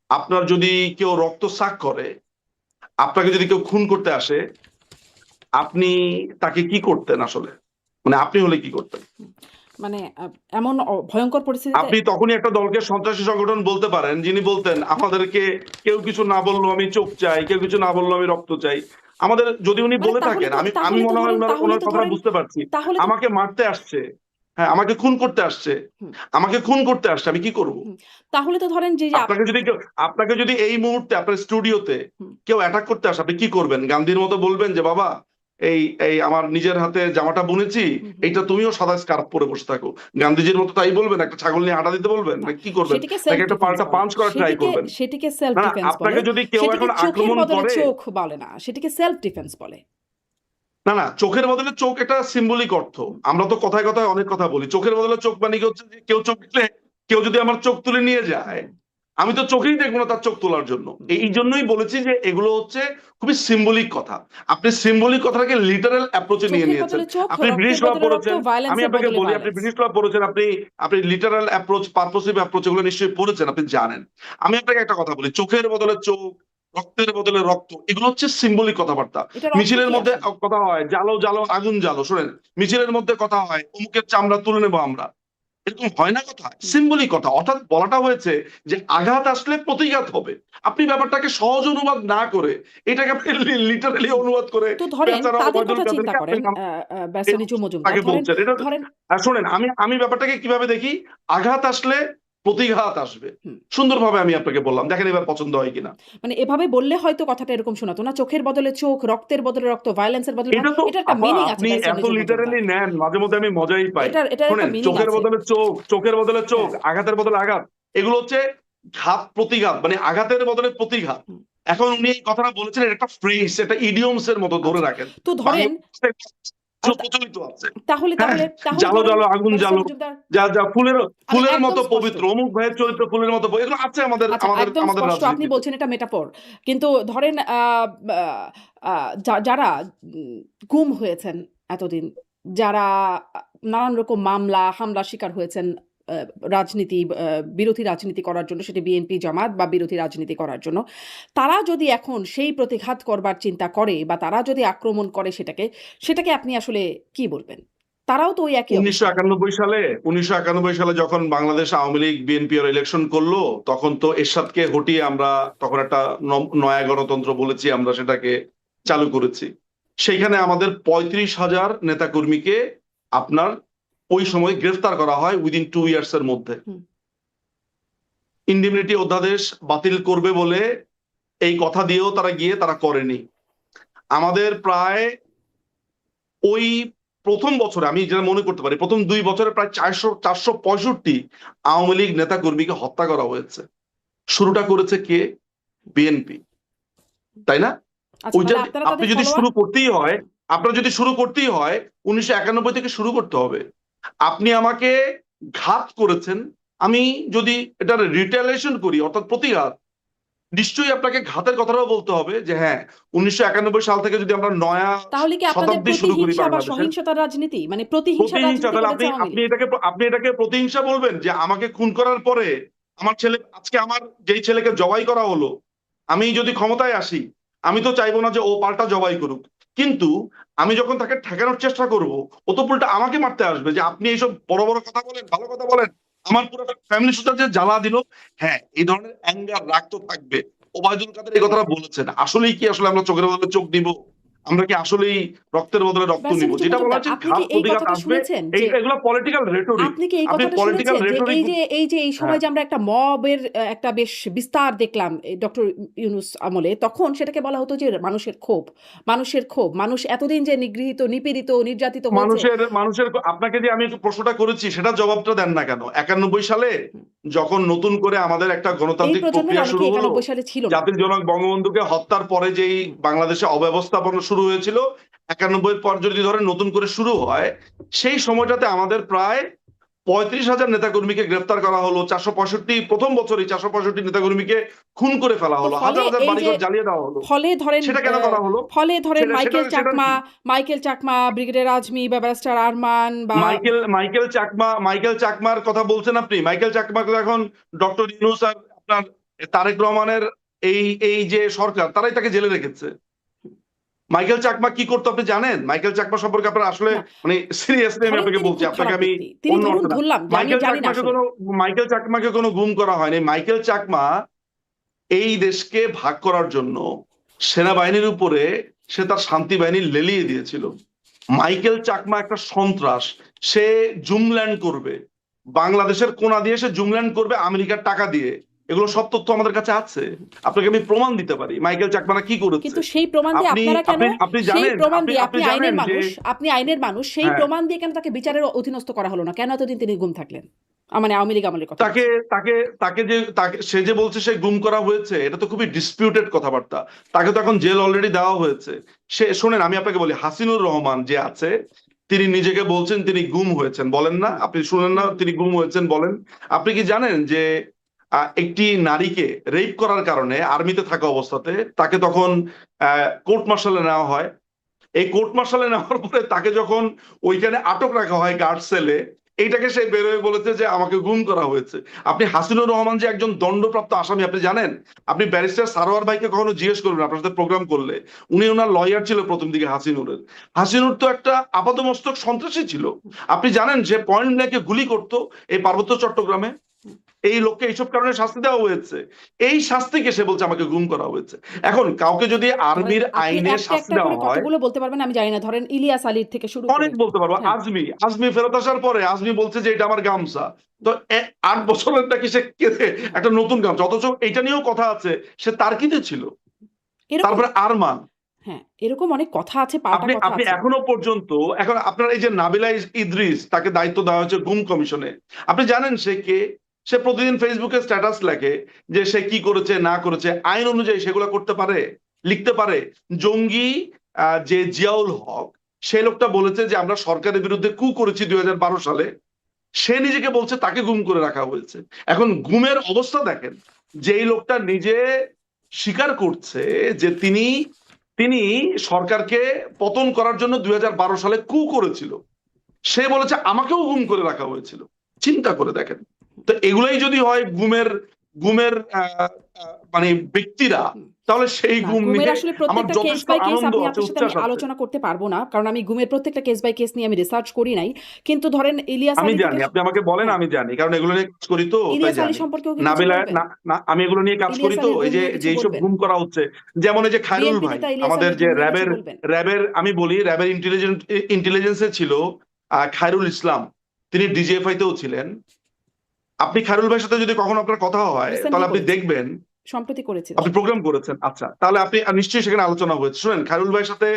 আপনার যদি কেউ রক্তচাক করে, আপনাকে যদি কেউ খুন করতে আসে, আপনি তাকে কি করতেন আসলে? মানে আপনি হলে কি করতেন? মানে এমন ভয়ঙ্কর পরিস্থিতিতে আপনি তখনই একটা দলকে সন্ত্রাসী সংগঠন বলতে পারেন যিনি বলতেন আমাদেরকে কেউ কিছু না বললো আমি চোখ চাই, কেউ কিছু না বললো আমি রক্ত চাই। আমাদের যদি উনি মানে বলে তাহলে থাকেন, তো আমি আমি তাহলে তো মনে হয় ধরেন তাহলে ওনার তো কথাটা ধরেন বুঝতে পারছি। তাহলে তো আমাকে মারতে আসছে, হ্যাঁ আমাকে খুন করতে আসছে, হুম, আমাকে খুন করতে আসছে, আমি কি করব? হুম। তাহলে তো ধরেন যে আপনাকে যদি এই মুহূর্তে আপনার স্টুডিওতে হুম, কেউ অ্যাটাক করতে আসে, আপনি কি করবেন? গান্ধীর মতো বলবেন যে বাবা এই এই আমার নিজের হাতে জামাটা বুনেছি, হুম, হুম। এইটা তুমিও সাদা স্কার্ফ পরে বসে থাকো। গান্ধীজির মতো তাই বলবেন? একটা ছাগল নিয়ে হাঁটা দিতে বলবেন? না, নাকি কি করবেন? সেটিকে নাকি সেলফ একটা ডিফেন্স পাল্টা বলে। পাঞ্চ করার ট্রাই করবেন? সেটিকে সেলফ না না, ডিফেন্স বলে। আপনাকে যদি কেউ সেটিকে এখন চোখের আক্রমণ বদলে করে, চোখ বলে না। সেটিকে সেলফ ডিফেন্স বলে। না না, চোখের বদলে চোখ এটা সিম্বলিক অর্থ। আমরা তো কথায় কথায় অনেক কথা বলি। চোখের বদলে চোখ মানে কি হচ্ছে যে কেউ চোখ দিলে, কেউ যদি আমার চোখ তুলে নিয়ে যায়, হুম, আমি তো চোখেই দেখবো না তার চোখ তোলার জন্য। হুম। এই জন্যই বলেছি যে এগুলো হচ্ছে খুবই সিম্বলিক কথা। আপনি সিম্বলিক কথাটাকে লিটারাল অ্যাপ্রোচে নিয়ে চোখের নিয়েছেন। বদলে চোখ, আপনি ব্রিটিশ রক্তের ল বদলে রক্ত, পড়েছেন, আমি ভায়োলেন্সের আপনাকে বদলে বলি আপনি ভায়োলেন্স। ব্রিটিশ ল পড়েছেন, আপনি লিটারাল অ্যাপ্রোচ, পারপোসিভ অ্যাপ্রোচ এগুলো নিশ্চয়ই পড়েছেন, আপনি জানেন। আমি আপনাকে একটা কথা বলি, চোখের বদলে চোখ, রক্তের বদলে রক্ত, এগুলো হচ্ছে সিম্বলিক কথাবার্তা। এটার অর্থ মিছিলের কি মধ্যে আসলে? কথা হয় জ্বালো জ্বালো আগুন জ্বালো, শোনেন, মিছিলের মধ্যে কথা হয় অমুকের চামড়া তুলে নেবো আমরা, এরকম হয় না কথা, হুম। সিম্বলিক কথা। অর্থাৎ বলাটা হয়েছে যে আঘাত আসলে প্রতিঘাত হবে। আপনি ব্যাপারটাকে সহজ অনুবাদ না করে এটাকে আপনি লিটারালি অনুবাদ করে তো ধরেন বেচারা তাদের ওবায়দুল কথা চিন্তা কাদেরকে আপনি করেন, ব্যারিস্টার নিচু মজুমদার। তাকে ধরেন বলছেন এটা। ধরেন শোনেন, আমি ব্যাপারটাকে কিভাবে দেখি, আঘাত আসলে প্রতিঘাত আসবে। হুম, সুন্দরভাবে আমি আপনাকে বললাম, দেখেন এবার পছন্দ হয় কিনা। মানে এভাবে বললে হয়তো কথাটা এরকম শোনাতো না। চোখের বদলে চোখ, রক্তের বদলে রক্ত, ভায়োলেন্সের বদলে এটা তো এটার একটা আপা মিনিং আছে আপনি ব্যারিস্টার এত নিচু মজুমদার। লিটারালি নেন, মাঝে মধ্যে আমি মজাই পাই। এটার একটা শোনেন, মিনিং চোখের আছে। বদলে চোখ, চোখের বদলে চোখ, হ্যাঁ। আঘাতের বদলে আঘাত, এগুলো হচ্ছে ঘাত প্রতিঘাত, মানে আঘাতের বদলে প্রতিঘাত। হুম। এখন উনি এই কথাটা বলেছেন, এটা একটা ফ্রেজ, এটা ইডিয়মস এর মতো ধরে আচ্ছা। রাখেন। তো ধরেন বাংলা তা প্রচলিত আছে। তাহলে হ্যাঁ, তাহলে তাহলে জালো ধরেন জালো আগুন ব্যারিস্টার জালো, মজুমদার, যা যা ফুলের আমি ফুলের একদম মতো স্পষ্ট। পবিত্র, অমুক ভাইয়ের চরিত্র ফুলের মতো এগুলো আছে আমাদের আচ্ছা, আমাদের একদম আমাদের স্পষ্ট আপনি রাজনীতিতে। বলছেন এটা মেটাফর। কিন্তু ধরেন বা যারা গুম হয়েছেন এতদিন, যারা নানান রকম মামলা, হামলার শিকার হয়েছেন আ রাজনীতি বিরোধী রাজনীতি করার জন্য, সেটি বিএনপি, জামাত বা বিরোধী রাজনীতি করার জন্য। তারা যদি এখন সেই প্রতিঘাত করবার চিন্তা করে বা তারা যদি আক্রমণ করে সেটাকে আপনি আসলে কি বলবেন? তারাও তো ওই একই অবস্থা। 1991 সালে যখন বাংলাদেশ আওয়ামী লীগ বিএনপি এর ইলেকশন করলো, তখন তো এরশাদকে হটিয়ে আমরা তখন একটা নয়া গণতন্ত্র বলেছি, আমরা সেটাকে চালু করেছি। সেইখানে আমাদের 35,000 নেতাকর্মীকে আপনার ওই সময় গ্রেফতার করা হয় উইদিন 2 ইয়ার্স এর মধ্যে। হুম। ইন্ডেমনিটি অধ্যাদেশ বাতিল করবে বলে এই কথা দিয়েও তারা গিয়ে তারা করেনি। আমাদের প্রায় ওই প্রথম বছরে আমি যেটা মনে করতে পারি, প্রথম 2 বছরে প্রায় 465 আওয়ামী লীগ নেতা কর্মীকে হত্যা করা হয়েছে। শুরুটা করেছে কে? বিএনপি, তাই না? আচ্ছা, ওইটা মানে আপনারা আপনি তাদের যদি ফলোয়ার? শুরু করতেই হয়, আপনার যদি শুরু করতেই হয় 1991 থেকে শুরু করতে হবে। আপনি আমাকে ঘাত করেছেন, আমি যদি এটার রিটেলিয়েশন করি অর্থাৎ প্রতিঘাত, নিশ্চয়ই আপনাকে ঘাতের কথাটাও বলতে হবে যে হ্যাঁ 1991 সাল থেকে যদি আমরা নয়া তাহলে কি আপনাদের শতাব্দী শুরু করি প্রতিহিংসা বা বাংলাদেশে, সহিংসতার রাজনীতি, মানে প্রতিহিংসার প্রতিহিংসা, রাজনীতি তাহলে করেছে আওয়ামী আপনি লীগ? এটাকে প্রতিহিংসা বলবেন যে আমাকে খুন করার পরে আমার ছেলে, আজকে আমার যেই ছেলেকে জবাই করা হলো, আমি যদি ক্ষমতায় আসি আমি তো চাইবো না যে ও পাল্টা জবাই করুক, কিন্তু আমি যখন তাকে ঠেকানোর চেষ্টা করব ও তো উল্টা আমাকে মারতে আসবে যে আপনি এইসব বড় বড় কথা বলেন, ভালো কথা বলেন, আমার পুরো ফ্যামিলি সুদ্ধা যে জ্বালা দিল। হ্যাঁ, এই ধরনের অ্যাঙ্গার, রাগ তো থাকবে। ওবায়দুল কাদের এই কথাটা বলেছেন, আসলেই কি আসলে আমরা চোখের বদলে চোখ দিব? আমরা কি আসলেই রক্তের বদলে রক্ত ব্যারিস্টার নিব? টিটু যেটা বলা মজুমদার, হচ্ছে আপনি কি ঘাত এই প্রতিঘাত কথাটা আসবে, শুনেছেন যে এগুলো পলিটিক্যাল রেটরিক। আপনি কি এই আপনি কথাটা পলিটিক্যাল শুনেছেন যে রেটরিক। এই সময় হ্যাঁ, যে আমরা একটা মবের একটা বেশ বিস্তার দেখলাম ডক্টর ইউনূস আমলে, তখন সেটাকে বলা হতো যে মানুষের ক্ষোভ, মানুষ এতদিন যে নিগৃহীত, নিপীড়িত, নির্যাতিত হয়েছে। মানুষের আপনাকে যে আমি একটু প্রশ্নটা করেছি সেটা জবাবটা দেন না কেন? 91 সালে যখন নতুন করে আমাদের একটা এই গণতান্ত্রিক প্রজন্মের প্রক্রিয়া অনেকে শুরু হলো, 91 সালে ছিল না। জাতির জনক বঙ্গবন্ধুকে হত্যার পরে যেই বাংলাদেশে অব্যবস্থাপনা শুরু হয়েছিল, 91 পর যদি ধরেন নতুন করে শুরু হয়, সেই সময়টাতে আমাদের প্রায় 35,000 নেতাকর্মীকে গ্রেফতার করা হলো। 465 প্রথম বছরই 465 নেতাকর্মীকে খুন করে ফেলা তো হলো, ফলে হাজার হাজার এই যে বাড়িঘর জ্বালিয়ে দেওয়া হলো। ফলে ধরেন সেটা কেন করা হলো? ফলে ধরেন সেটা সেটা সেটা মাইকেল চাকমা, ব্রিগেডিয়ার আজমি বা ব্যারিস্টার আরমান বা মাইকেল চাকমার কথা বলছেন আপনি। মাইকেল চাকমা তো এখন ডক্টর ইউনূস আর আপনার তারেক রহমানের এই এই যে সরকার, তারাই তাকে জেলে রেখেছে। মাইকেল চাকমা কি করতো আপনি জানেন? মাইকেল চাকমা সম্পর্কে আপনার আসলে না, মানে সিরিয়াসলি আমি ধরেন আপনাকে তিনি বলছি, খুব আপনাকে খারাপ আমি ব্যক্তি, তিনি অন্য ধরুন অর্থ না। ধরলাম যে আমি জানি না আসলে। মাইকেল চাকমাকে কোনো গুম করা হয়নি। মাইকেল চাকমা এই দেশকে ভাগ করার জন্য সেনাবাহিনীর উপরে সে তার শান্তি বাহিনী লেলিয়ে দিয়েছিল। মাইকেল চাকমা একটা সন্ত্রাস। সে জুমল্যান্ড করবে, বাংলাদেশের কোনা দিয়ে সে জুমল্যান্ড করবে আমেরিকার টাকা দিয়ে। এগুলো সব তথ্য আমাদের কাছে আছে, আপনাকে আমি প্রমাণ দিতে পারি মাইকেল চাকমারা কি করেছে। কিন্তু সেই প্রমাণ দিয়ে আপনি আপনারা কেন, আপনি আপনি সেই জানেন, প্রমাণ আপনি দিয়ে আপনি আপনি জানেন যে আইনের মানুষ, সেই হ্যাঁ, প্রমাণ দিয়ে কেন তাকে বিচারের অধীনস্থ করা হলো না? কেন এতদিন তিনি গুম থাকলেন? মানে আওয়ামী লীগ আমলের কথা তাকে বলছি। তাকে তাকে যে সে যে বলছে সে গুম করা হয়েছে, এটা তো খুবই ডিসপিউটেড কথাবার্তা। তাকে তো এখন জেল অলরেডি দেওয়া হয়েছে। সে শোনেন, আমি আপনাকে বলি, হাসিনুর রহমান যে আছে তিনি নিজেকে বলছেন তিনি গুম হয়েছেন, বলেন না? আপনি শুনেন না তিনি গুম হয়েছেন বলেন? আপনি কি জানেন যে একটি নারীকে রেপ করার কারণে আর্মিতে থাকা অবস্থাতে তাকে তখন কোর্ট মার্শালে নেওয়া হয়। এই কোর্ট মার্শালে নেওয়ার পরে তাকে যখন ওইখানে আটক রাখা হয় গার্ড সেলে, এইটাকে সে বেরোয় বলেছে যে আমাকে গুম করা হয়েছে। আপনি হাসিনুর রহমান যে একজন দণ্ডপ্রাপ্ত আসামি আপনি জানেন? আপনি ব্যারিস্টার সারোয়ার ভাইকে কখনো জিজ্ঞেস করবেন আপনার সাথে প্রোগ্রাম করলে, উনি ওনার লয়ার ছিল প্রথম দিকে হাসিনুরের। হাসিনুর তো একটা আপাতমস্তক সন্ত্রাসী ছিল। আপনি জানেন যে পয়েন্ট ব্ল্যাঙ্কে গুলি করতো এই পার্বত্য চট্টগ্রামে? এই লোককে এইসব কারণে শাস্তি দেওয়া হয়েছে। এই শাস্তিকে সে বলছে আমাকে গুম করা হয়েছে। এখন কাউকে যদি ধরেন আর্মির আপনি আইনে একটা শাস্তি একটা দেওয়া করে হয়, কতগুলো বলতে পারবেন আমি জানি না, ধরেন ইলিয়াস আলীর থেকে শুরু করে। অনেক বলতে পারবো। হ্যাঁ, আজমি ফেরত আসার পরে আজমি বলছে যে এটা আমার গামছা। তো 8 বছরের নাকি সে কেঁদে একটা নতুন গামছা, অথচ এটা নিয়েও কথা আছে সে তার্কিতে ছিল। এরকম তারপরে আরমান, হ্যাঁ, এরকম অনেক কথা আছে, পাল্টা আপনি কথা আপনি আছে। এখনো পর্যন্ত, এখন আপনার এই যে নাবিলা ইদ্রিস, তাকে দায়িত্ব দেওয়া হয়েছে গুম কমিশনে। আপনি জানেন সে কে? সে প্রতিদিন ফেসবুকে স্ট্যাটাস লেখে যে সে কি করেছে না করেছে, আইন অনুযায়ী সেগুলো করতে পারে, লিখতে পারে। জঙ্গি যে জিয়াউল হক, সে লোকটা বলেছে যে আমরা সরকারের বিরুদ্ধে কু করেছি 2012 সালে। সে নিজেকে বলছে তাকে গুম করে রাখা হয়েছে। এখন গুমের অবস্থা দেখেন, যেই লোকটা নিজে স্বীকার করছে যে তিনি তিনি সরকারকে পতন করার জন্য 2012 সালে কু করেছিল, সে বলেছে আমাকেও গুম করে রাখা হয়েছিল। চিন্তা করে দেখেন। তো এগুলাই যদি হয় গুমের গুমের মানে ব্যক্তিরা, তাহলে সেই না, গুম গুমের নিয়ে আসলে আমার প্রত্যেকটা কেস যথেষ্ট বাই কেস আনন্দ আপনি আছে, আপনার সাথে আমি উচ্ছ্বাস আছে। আলোচনা করতে পারবো না, কারণ আমি গুমের প্রত্যেকটা কেস বাই কেস নিয়ে আমি রিসার্চ করি নাই। কিন্তু ধরেন ইলিয়াস আমি আলী থেকে জানি, আপনি আমাকে বলেন, হ্যাঁ, আমি জানি, কারণ এগুলো নিয়ে কাজ করি তো, তাই ইলিয়াস আলী জানি। সম্পর্কেও কি কিছু নাবিলা বলবেন? না, না, আমি এগুলো নিয়ে কাজ করি ইলিয়াস তো, আলীর এই গুম যে নিয়ে কিছু যেসব বলবেন? গুম করা হচ্ছে, যেমন এই যে খায়রুল বিএনপি ভাই, নেতা ইলিয়াস আমাদের আলীর যে গুম নিয়ে কিছু র্যাবের বলবেন? র্যাবের আমি বলি, র্যাবের ইন্টেলিজেন্সে ছিল খায়রুল ইসলাম, তিনি ডিজিএফআই তেও ছিলেন। আপনি খায়রুল ভাইয়ের সাথে যদি কখনো আপনার কথা হয়, রিসেন্টলি তাহলে আপনি করেছি, দেখবেন, সম্প্রতি করেছি আপনি তার সাথে। প্রোগ্রাম করেছেন, আচ্ছা, তাহলে আপনি নিশ্চয়ই সেখানে আলোচনা হয়েছে। শুনেন, খায়রুল ভাইয়ের সাথে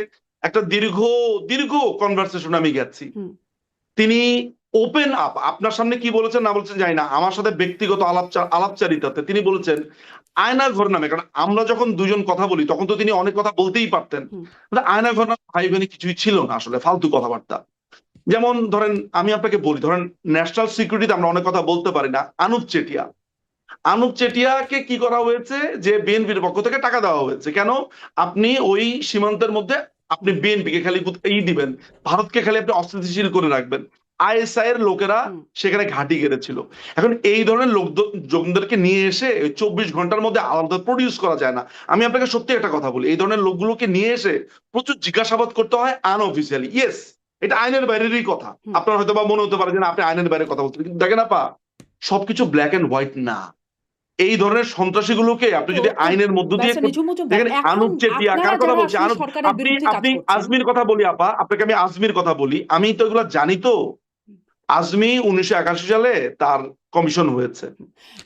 একটা দীর্ঘ দীর্ঘ কনভারসেশন আমি গেছি। হুম, তিনি ওপেন আপ, আপনার সামনে কি বলেছেন না বলেছেন জানি না, আমার সাথে ব্যক্তিগত আলাপচারিতাতে তিনি বলেছেন আয়না ঘর নামে, কারণ আমরা যখন দুজন কথা বলি তখন তো তিনি অনেক কথা বলতেই পারতেন, হুম, কিন্তু আয়না ঘর নামে ভাই বোনে কিছুই ছিল না, আসলে ফালতু কথাবার্তা। যেমন ধরেন, আমি আপনাকে বলি, ধরেন ন্যাশনাল সিকিউরিটিতে আমরা অনেক কথা বলতে পারি না। আনুপ চেটিয়াকে কি করা হয়েছে, যে বিএনপির পক্ষ থেকে টাকা দেওয়া হয়েছে, কেন? আপনি ওই সীমান্তের মধ্যে আপনি বিএনপিকে খালি দিবেন, ভারতকে খালি আপনি অস্থিতিশীল করে রাখবেন। আইএসআই এর লোকেরা হুম। সেখানে ঘাঁটি গেড়েছিল। এখন এই ধরনের লোকজনদেরকে নিয়ে এসে 24 ঘন্টার মধ্যে আলাদা প্রডিউস করা যায় না। আমি আপনাকে সত্যি একটা কথা বলি, এই ধরনের লোকগুলোকে নিয়ে এসে প্রচুর জিজ্ঞাসাবাদ করতে হয় আনঅফিসিয়ালি। ইয়েস, এটা আইনের বাইরেরই কথা। হুম। আপনার হয়তো বা মনে হতে পারে যে না, আপনি আইনের বাইরে কথা বলছেন, কিন্তু দেখেন আপা, সবকিছু ব্ল্যাক এন্ড হোয়াইট না। এই ধরনের সন্ত্রাসীগুলোকে আপনি তো যদি তো আইনের মধ্য দিয়ে ব্যারিস্টার নিঝুম মজুমদার, দেখেন, এখন আনুপ চেটিয়া, আপনারা কার কথা যারা বলছি? আসলে আনুপ, সরকারের আপনি বিরুদ্ধে কাজ আপনি করছেন, আজমির কথা বলি আপা, আপনাকে আমি আজমির কথা বলি, আমি তো এগুলো জানি তো। আজমি 1981 সালে তার কমিশন হয়েছে।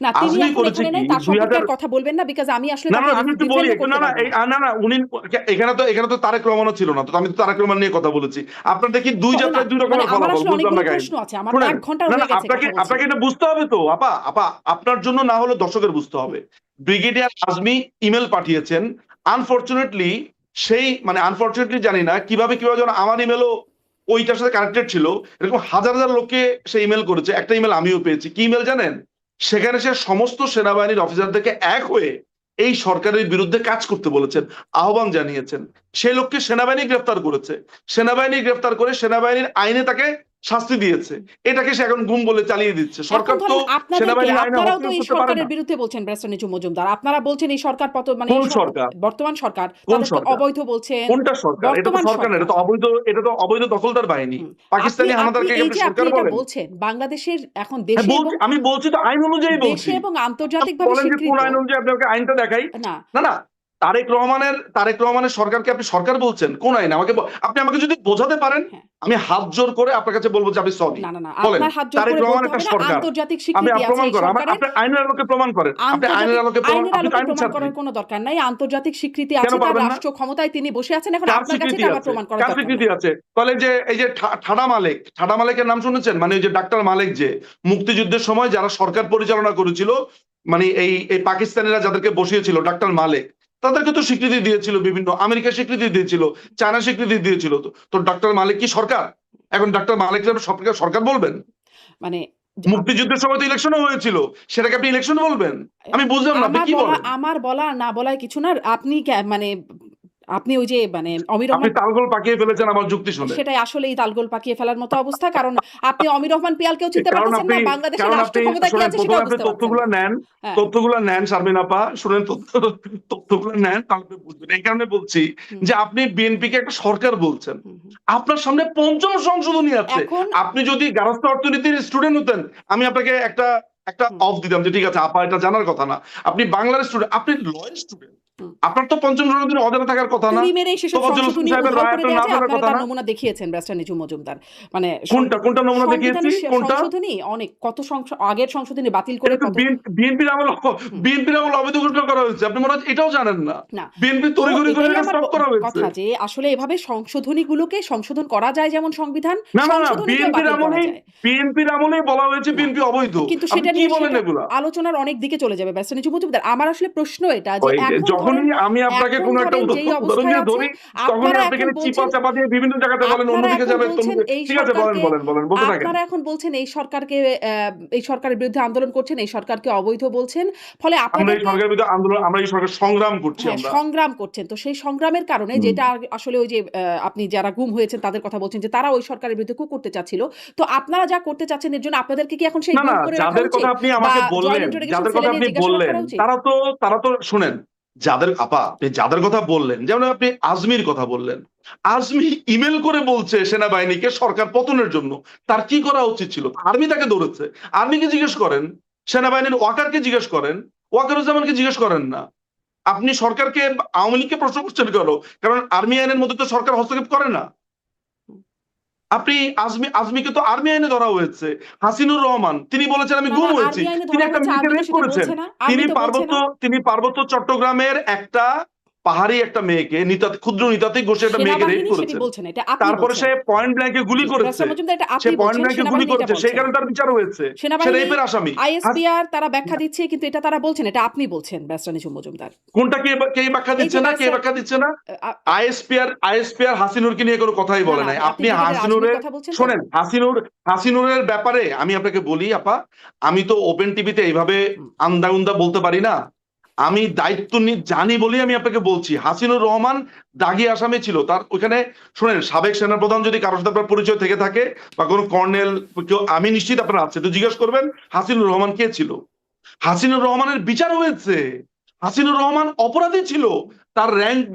না তিনি আজমি এখন করেছে এখানে কি নাই, তার সম্পর্কে 2000, আর কথা বলবেন না, বিকজ আমি আসলে না তাকে না, আমি একটু বলি ডিফেন্ডও একটু, করতে না না, পারবো না। না না, উনি এখানে তো তারেক রহমানও ছিল না, তো আমি তো তারেক রহমান নিয়ে কথা বলেছি। আপনার দেখি দুই না, যাত্রায় দুই মানে রকমের আমার ফলাফল, আসলে বুঝলাম অনেকগুলো না কাহিনী। প্রশ্ন আছে, আমার শুনেন, 1 ঘন্টা না না, হয়ে গেছে আপনাকে কথা বলছি। আপনাকে এটা বুঝতে হবে তো আপা, আপনার জন্য না হলে দর্শকের বুঝতে হবে। ব্রিগেডিয়ার আজমি ইমেল পাঠিয়েছেন, আনফরচুনেটলি আনফরচুনেটলি জানি না কিভাবে যেন আমার ইমেলও ওইটার সাথে কানেক্টেড ছিল। এরকম হাজার হাজার লোককে সে ইমেল করেছে, একটা ইমেল আমিও পেয়েছি। কি ইমেল জানেন? সেখানে সে সমস্ত সেনাবাহিনীর অফিসারদেরকে এক হয়ে এই সরকারের বিরুদ্ধে কাজ করতে বলেছেন, আহ্বান জানিয়েছেন। সেই লোককে সেনাবাহিনী গ্রেফতার করেছে, সেনাবাহিনী গ্রেফতার করে সেনাবাহিনীর আইনে তাকে শাস্তি দিয়েছে। এটাকে সে এখন গুম বলে চালিয়ে দিচ্ছে। এখন সরকার তো ধরেন আপনাদেরকে, সেনাবাহিনীর আইনে আপনারাও তো হস্তক্ষেপ এই করতে পারে সরকারের না। বিরুদ্ধে বলছেন ব্যারিস্টার নিঝুম মজুমদার, আপনারা বলছেন এই সরকার মানে কোন এই সরকার? বর্তমান সরকার কোন তাদেরকে সরকার? অবৈধ বলছেন। কোনটা সরকার? এটা তো বর্তমান সরকার না, সরকার। এটা তো অবৈধ দখলদার বাহিনী। হুম। আপনি পাকিস্তানি আপনি হানাদারকে এই আপনি যে আপনি সরকার এটা বলেন? বলছেন, বাংলাদেশের এখন হ্যাঁ, দেশে এবং আমি বলছি তো আইন অনুযায়ী বলছি। আন্তর্জাতিকভাবে বলেন যে কোন স্বীকৃত। আইন অনুযায়ী, আপনি ওকে আইনটা দেখাই। না, না না, তারেক রহমানের সরকারকে আপনি সরকার বলছেন কোন আইন? আপনি আমাকে যদি বোঝাতে পারেন, হ্যাঁ, আমি হাত জোর করে আপনার কাছে বলবো যে আমি সরি। না, না, না, বলেন, আপনার হাত জোর তারেক করে রহমান বলতে একটা হবে না। সরকার, আন্তর্জাতিক আপনি স্বীকৃতি আছে প্রমাণ এই করেন, সরকারের। আপনি আইনের আলোকে প্রমাণ করেন, আপনি আইনের আলোকে প্রমাণ, আইনের আপনি তো আলোকে আইন প্রমাণ ছাত্রী, করার কোনো দরকার নাই। আন্তর্জাতিক স্বীকৃতি কেন আছে, তার পারবেন না? রাষ্ট্র ক্ষমতায় তিনি বসে আছেন, এখন কার আপনার কাছে স্বীকৃতি এটা আবার আছে? প্রমাণ করার কার দরকার স্বীকৃতি নাই। আছে? তাহলে এই যে ঠাডা মালেকের নাম শুনেছেন? মানে ওই যে ডাক্তার মালেক, যে মুক্তিযুদ্ধের সময় যারা সরকার পরিচালনা করেছিল, মানে এই পাকিস্তানিরা যাদেরকে বসিয়েছিল, ডাক্তার মালেক, তাদেরকে তো স্বীকৃতি দিয়েছিল বিভিন্ন, আমেরিকা স্বীকৃতি দিয়েছিল, চায়না স্বীকৃতি দিয়েছিল। তো ডক্টর মালেক কি সরকার? এখন ডক্টর মালেক সরকার বলবেন? মানে মুক্তিযুদ্ধের সময় তো ইলেকশনও হয়েছিল, সেটাকে আপনি ইলেকশন বলবেন? আমি বুঝলাম না, আপনি কি বলেন? আমার বলা না বলায় কিছু না। আপনি মানে আপনি ওই যে মানে অমির আপনি রহমান, তালগোল পাকিয়ে ফেলেছেন আমার যুক্তি শুনে। সেটাই আসলেই তালগোল পাকিয়ে ফেলার মতো অবস্থা। কারণ আপনি অমির রহমান পিয়ালকেও চিনতে কারণ পারতেছেন আপনি না, বাংলাদেশের কারণ রাষ্ট্র আপনি ক্ষমতায় কি শোনেন, আছে প্রথমে সেটাও আপনি বুঝতে পারছেন না। হ্যাঁ, তথ্যগুলো নেন শারমিন আপা, শুনেন, তথ্যগুলো নেন, তাহলে আপনি বুঝবেন। এই কারণে বলছি হুম, যে আপনি বিএনপিকে একটা সরকার বলছেন, হুম, হুম। আপনার সামনে পঞ্চম সংশোধনী আছে। এখন আপনি যদি গার্হস্থ্য অর্থনীতির স্টুডেন্ট হতেন, আমি আপনাকে একটা হুম, অফ দিতাম যে ঠিক আছে আপা, এটা জানার কথা না। আপনি বাংলার স্টুডেন্ট, আপনি লয়ের স্টুডেন্ট, হুম। আপনার তো পঞ্চম সংশোধনী অজানা থাকার কথা না। তুড়ি মেরে সেসব তোফাজ্জল হোসেন সংশোধনী সাহেবের উধাও রায় করে আপনার দেওয়া না যায়। জানার আপনারা কথা তার না। নমুনা দেখিয়েছেন ব্যারিস্টার নিঝুম মজুমদার। মানে কোনটা নমুনা দেখিয়েছি? সংবিধানের কোনটা? সংশোধনী অনেক, কত আগের সংশোধনী বাতিল করে এটা তো কত। বিএনপির হুম, আমল অবৈধ ঘোষণা করা হয়েছে, আপনি মনে হচ্ছে এটাও জানেন না? না। বিএনপি তো তড়িঘড়ি করে এটাই এটা আমার স্টপ করা হয়েছে। কথা যে আসলে এভাবে সংশোধনীগুলোকে সংশোধন করা যায়, যেমন সংবিধান না না না, সংশোধনীকেও বাতিল করা যায়। বিএনপির আমলেই বলা হয়েছে না, বিএনপি অবৈধ। কিন্তু আপনি সেটা কি নিয়ে বলেন সেটা এগুলা? আলোচনার অনেক দিকে চলে যাবে ব্যারিস্টার নিঝুম মজুমদার। আমার আসলে প্রশ্ন এটা যে যখনই আমি আপনাকে এখন কোনো একটা ধরেন যেই উদাহরণ অবস্থায় দিয়ে আছে, ধরি, তখনই আপনারা আপনি এখন এখানে চিপা বলছেন, চাপা দিয়ে বিভিন্ন জায়গাতে বলেন আপনারা অন্যদিকে এখন যাবে, বলছেন এই ঠিক আছে, সরকারকে, বলেন বলতে থাকেন। আপনারা এখন বলছেন এই সরকারকে, এই সরকারের বিরুদ্ধে আন্দোলন করছেন, এই সরকারকে অবৈধ বলছেন। ফলে আমরা এই আপনাদেরকে, সরকারের বিরুদ্ধে আন্দোলন, আমরা এই সরকার সংগ্রাম করছি হ্যাঁ, আমরা। সংগ্রাম করছেন। তো সেই সংগ্রামের কারণে হুম। যেটা আসলে ওই যে আপনি যারা গুম হয়েছেন তাদের কথা বলছেন যে তারা ওই সরকারের বিরুদ্ধে কু করতে চাচ্ছিল। তো আপনারা যা করতে চাচ্ছেন এর জন্য আপনাদেরকে কি এখন সেই না গুম না, করে রাখা যাদের উচিত কথা আপনি বা আমাকে জয়েন্ট বললেন, ইন্টারোগেশন যাদের সেলে কথা নিয়ে আপনি জিজ্ঞাসাবাদ বললেন, করা উচিত? তারা তো শুনেন, আপনি যাদের কথা বললেন, যেমন আপনি আজমির কথা বললেন, আজমি ইমেল করে বলছে সেনাবাহিনীকে সরকার পতনের জন্য। তার কি করা উচিত ছিল? আর্মি তাকে ধরেছে। আর্মিকে জিজ্ঞেস করেন, সেনাবাহিনীর ওয়াকারকে জিজ্ঞেস করেন, ওয়াকারুজ্জামানকে জিজ্ঞেস করেন না। আপনি সরকারকে, আওয়ামী লীগকে প্রশ্ন করছেন কেন? কারণ আর্মি আইনের মধ্যে তো সরকার হস্তক্ষেপ করে না। আপনি আজমিকে তো আর্মি আইনে ধরা হয়েছে। হাসিনুর রহমান তিনি বলেছেন আমি না গুম না হয়েছি। আর্মি আইনে তিনি ধরা একটা হয়েছে, মেয়েকে আর্মি তো রেপ সেটা করেছেন। বলছে না, আর্মি তো বলছে না। তিনি পার্বত্য চট্টগ্রামের একটা পাহাড়ি একটা মেয়েকে ক্ষুদ্র নিতাতিক গোষ্ঠী একটা মেয়েকে রেপ সেনাবাহিনী সেটি করেছেন। বলছে না, এটা আপনি তারপরে বলছেন। সে পয়েন্ট ব্ল্যাঙ্কে গুলি জি, করেছে। ব্যারিস্টার মজুমদার, এটা সে আপনি পয়েন্ট বলছেন, ব্ল্যাঙ্কে গুলি সেনাবাহিনী এটা করেছে, সেই বলছে। কারণে তার বিচার হয়েছে। সে সেনাবাহিনী রেপের আসামি। আইএসপিআর তারা ব্যাখ্যা দিচ্ছে, কিন্তু এটা তারা বলছেন, এটা আপনি বলছেন ব্যারিস্টার নিজুম মজুমদার। কোনটা কে ব্যাখ্যা এই যে দিচ্ছে না, কে ব্যারিস্টার ব্যাখ্যা দিচ্ছে না? আ- আইএসপিআর হাসিনুরকে নিয়ে কোনো কথাই না বলে না নাই। আপনি আপনি ব্রিগেডিয়ার আজমির হাসিনুরের, কথা বলছেন তো? শোনেন, হাসিনুরের ব্যাপারে আমি আপনাকে বলি আপা, আমি তো ওপেন টিভিতে এইভাবে হুম। আন্দা বলতে পারি না। আমি দায়িত্ব জানি বলি আমি আপনাকে বলছি, হাসিনুর রহমান দাগি আসামি ছিল। তার ওইখানে, শোনেন, সাবেক সেনাপ্রধান যদি কারোর সাথে আপনার পরিচয় থেকে থাকে বা কোনো কর্নেল কেউ, আমি নিশ্চিত আপনার আছে, তো জিজ্ঞেস করবেন হাসিনুর রহমান কে ছিল। হাসিনুর রহমানের বিচার হয়েছে। হাসিনুর রহমান অপরাধী ছিল। তার র্যাঙ্ক,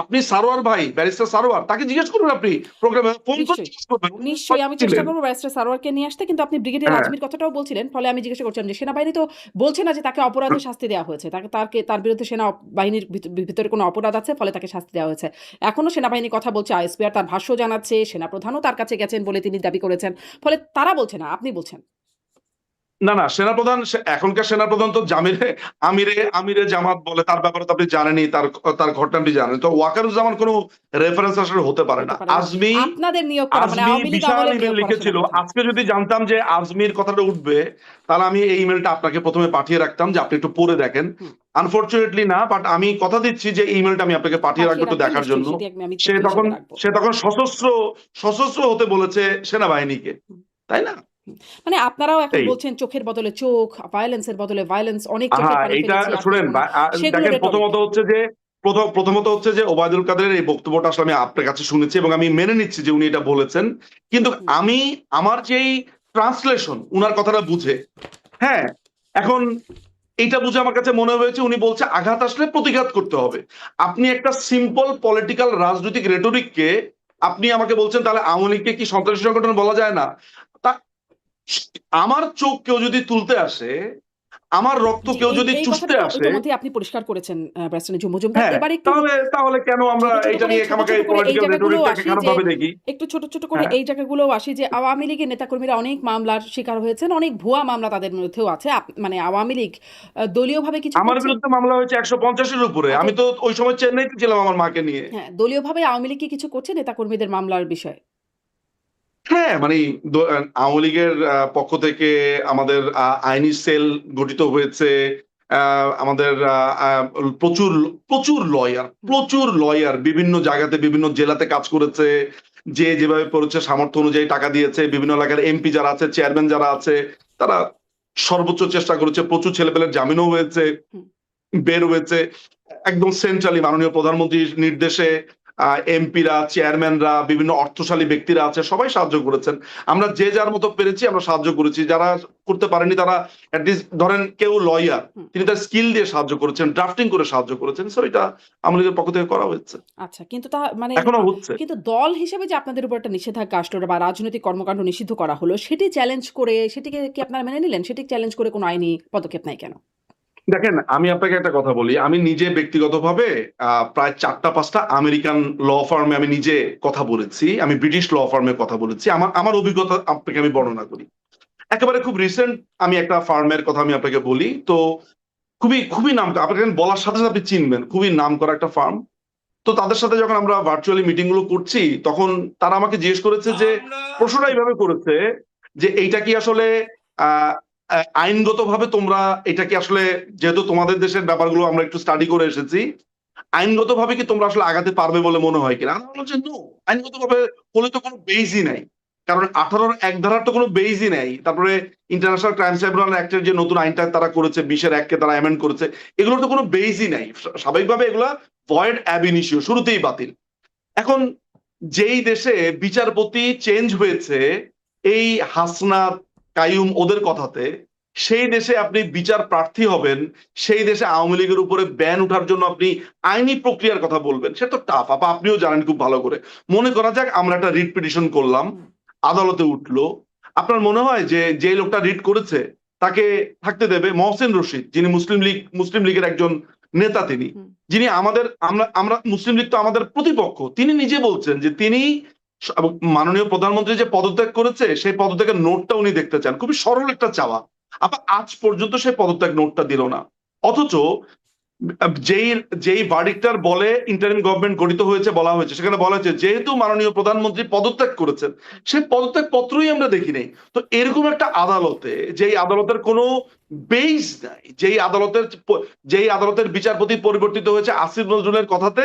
আপনি সারোয়ার ভাই, ব্যারিস্টার সারোয়ার, তাকে জিজ্ঞেস করবেন, আপনি প্রোগ্রামে ফোন করে নিশ্চয়ই জিজ্ঞেস করবেন নিশ্চয়ই আমি চেষ্টা করবো ব্যারিস্টার সারোয়ারকে নিয়ে আসতে, কিন্তু আপনি ব্রিগেডিয়ার হ্যাঁ। আজমির কথাটাও বলছিলেন, ফলে আমি জিজ্ঞাসা করছিলাম যে সেনাবাহিনী তো বলছে না যে তাকে অপরাধের শাস্তি দেওয়া হয়েছে, তার বিরুদ্ধে সেনাবাহিনীর ভিতরে কোনো অপরাধ আছে, ফলে তাকে শাস্তি দেওয়া হয়েছে। এখনো সেনাবাহিনী কথা বলছে, আইএসপিআর তার ভাষ্য জানাচ্ছে, সেনাপ্রধানও তার কাছে গেছেন বলে তিনি দাবি করেছেন, ফলে তারা বলছে না, আপনি বলছেন। না, সেনাপ্রধান, এখনকার সেনাপ্রধান তো আমিরে জামাত বলে, তার ব্যাপারে তো আপনি জানেনই, তার ঘটনা আপনি জানেন। তো ওয়াকারুজ্জামান কোনো রেফারেন্স আসলে হতে পারে না। আপনাদের নিয়োগ করা, মানে আওয়ামী লীগ বিশাল আমলের ইমেল নিয়োগ করা লিখেছিল। সেনাপ্রধান। আজকে যদি জানতাম যে আজমির কথাটা উঠবে, তাহলে আমি এই ইমেলটা আপনাকে প্রথমে পাঠিয়ে রাখতাম যে আপনি একটু পড়ে দেখেন। হুম। আনফরচুনেটলি না, বাট আমি কথা দিচ্ছি যে ইমেলটা আমি আপনাকে পাঠিয়ে রাখবো একটু রাখবেন দেখার নিশ্চয়ই, জন্য। সেটি আমি সে তথ্য তখন হিসেবে রাখবো। সে তখন সশস্ত্র হতে বলেছে সেনাবাহিনীকে, তাই না? মানে আপনারাও এখন এই, বলছেন চোখের বদলে চোখ, ভায়োলেন্সের বদলে ভায়োলেন্স, অনেক চোখের পানি এইটা ফেলেছি, আর শুনেন, কিছু না, সেগুলো দেখেন, রেটরিক। প্রথমত হচ্ছে যে ওবায়দুল কাদেরের এই বক্তব্যটা আসলে আমি আপনার কাছে শুনেছি এবং আমি মেনে নিচ্ছি যে উনি এটা বলেছেন। কিন্তু আমি আমার যেই ট্রান্সলেশন উনার কথাটা বুঝে, হ্যাঁ, এখন এইটা বুঝে আমার কাছে মনে হয়েছে উনি বলছে আঘাত আসলে প্রতিঘাত করতে হবে। আপনি একটা সিম্পল পলিটিক্যাল রাজনৈতিক রেটরিককে আপনি আমাকে বলছেন তাহলে আওয়ামী লীগকে কি সন্ত্রাসী সংগঠন বলা যায় না? তা আমার চোখ কেউ যদি তুলতে আসে, আমার রক্ত কেউ যদি এই চুষতে কথাটা তো আসে, ইতিমধ্যে আপনি পরিষ্কার করেছেন ব্যারিস্টার নিজুম মজুমদার। হ্যাঁ, এবার একটু তাহলে কেন আমরা এটা নিয়ে ছোট খামাখাই করে এই পলিটিক্যাল জায়গাগুলো রেটরিকটাকে আসি খারাপ যে ভাবে দেখি? একটু ছোট করে হ্যাঁ, এই জায়গাগুলো আসি যে আওয়ামী লীগের নেতাকর্মীরা অনেক মামলার শিকার হয়েছেন, অনেক ভুয়া মামলা তাদের মধ্যেও আছে। মানে আওয়ামী লীগ দলীয়ভাবে কিছু আমার করছে। বিরুদ্ধে মামলা হয়েছে 150-এর উপরে। আমি তো ওই সময় চেন্নাইতে ছিলাম আমার মাকে নিয়ে। হ্যাঁ, দলীয়ভাবে আওয়ামী লীগ কি কিছু করছে নেতাকর্মীদের মামলার বিষয়ে? হ্যাঁ, মানে আওয়ামী লীগের পক্ষ থেকে আমাদের আইনি সেল গঠিত হয়েছে। আমাদের প্রচুর লয়ার বিভিন্ন জায়গাতে বিভিন্ন জেলাতে কাজ করেছে। যে যেভাবে পড়েছে সামর্থ্য অনুযায়ী টাকা দিয়েছে। বিভিন্ন এলাকার এমপি যারা আছে, চেয়ারম্যান যারা আছে, তারা সর্বোচ্চ চেষ্টা করেছে। প্রচুর ছেলেপেলের জামিনও হয়েছে, হুম। বের হয়েছে। একদম সেন্ট্রালি মাননীয় প্রধানমন্ত্রীর নির্দেশে এমপিরা, চেয়ারম্যানরা, বিভিন্ন অর্থশালী ব্যক্তিরা আছে, সবাই সাহায্য করেছেন। আমরা যে যার মতো পেরেছি আমরা সাহায্য করেছি। যারা করতে পারেনি তারা অ্যাটলিস্ট, ধরেন কেউ লয়ার, তিনি তার স্কিল দিয়ে সাহায্য করেছেন, ড্রাফটিং করে সাহায্য করেছেন। সো এটা আমাদের পক্ষ থেকে করা হয়েছে, আচ্ছা, কিন্তু তা মানে এখনো হচ্ছে। কিন্তু দল হিসেবে যে আপনাদের উপর একটা নিষেধাজ্ঞা আসলো বা রাজনৈতিক কর্মকাণ্ড নিষিদ্ধ করা হলো, সেটি চ্যালেঞ্জ করে, সেটিকে কি আপনারা মেনে নিলেন? সেটি চ্যালেঞ্জ করে কোনো আইনি পদক্ষেপ নাই কেন? দেখেন, আমি আপনাকে একটা কথা বলি, আমি নিজে ব্যক্তিগতভাবে প্রায় 4টা-5টা আমেরিকান ল ফার্মে আমি নিজে কথা বলেছি, আমি ব্রিটিশ ল ফার্মে কথা বলেছি। আমার অভিজ্ঞতা আপনাকে আমি বর্ণনা করি। একেবারে খুব রিসেন্ট আমি একটা ফার্মের কথা আমি আপনাকে বলি। তো খুবই নাম, আপনাকে বলার সাথে সাথে আপনি চিনবেন, খুবই নাম করা একটা ফার্ম। তো তাদের সাথে যখন আমরা ভার্চুয়ালি মিটিং গুলো করছি, তখন তারা আমাকে জিজ্ঞেস করেছে যে, প্রশ্নটা এইভাবে করেছে যে এইটা কি আসলে আইনগতভাবে তোমরা এটা কি আসলে, যেহেতু তোমাদের দেশের ব্যাপারগুলো আমরা একটু স্টাডি করে এসেছি, আইনগতভাবে কি তোমরা আসলে আগাতে পারবে বলে মনে হয় কিনা? আমি বললাম যে নো, আইনগতভাবে হলে তো কোনো বেইজই নাই। কারণ 18-1 ধারার তো কোনো বেইজই নাই। তারপরে ইন্টারন্যাশনাল ক্রাইম ট্রাইব্যুনাল অ্যাক্টের যে নতুন আইনটা তারা করেছে, 20-1 তারা অ্যামেন্ড করেছে, এগুলোর তো কোনো বেইজই নাই। স্বাভাবিকভাবে এগুলা ভয়েড অ্যাব ইনিশিও, শুরুতেই বাতিল। এখন যেই দেশে বিচারপতি চেঞ্জ হয়েছে এই হাসনাত, কাইয়ুম ওদের কথাতে, সেই দেশে আপনি বিচার প্রার্থী হবেন, সেই দেশে আওয়ামী লীগের উপরে ব্যান ওঠার জন্য আপনি আইনি প্রক্রিয়ার কথা বলবেন, সেটা তো টাফ। আপনিও জানেন খুব ভালো করে। মনে করা যাক আমরা একটা রিট পিটিশন করলাম, হুম, আদালতে উঠলো। আপনার মনে হয় যে যে লোকটা রিট করেছে তাকে থাকতে দেবে? মহসিন রশিদ, যিনি মুসলিম লীগের একজন নেতা, তিনি, হুম, যিনি আমাদের, আমরা আমরা মুসলিম লীগ তো আমাদের প্রতিপক্ষ, তিনি নিজে বলছেন যে তিনি মাননীয় প্রধানমন্ত্রী যে পদত্যাগ করেছে সেই পদত্যাগের নোটটা উনি দেখতে চান। খুবই সরল একটা চাওয়া। আজ পর্যন্ত সেই পদত্যাগ নোটটা দিল না। অথচ যেই যেই ভার্ডিক্টার বলে ইন্টারিম গভর্নমেন্ট গঠিত হয়েছে, বলা হয়েছে, সেখানে বলা হয়েছে যেহেতু মাননীয় প্রধানমন্ত্রী পদত্যাগ করেছেন, সেই পদত্যাগ পত্রই আমরা দেখি নাই। তো এরকম একটা আদালতে, যেই আদালতের কোনো বেইস নাই, যেই আদালতের বিচারপতি পরিবর্তিত হয়েছে আসিফ নজরুলের কথাতে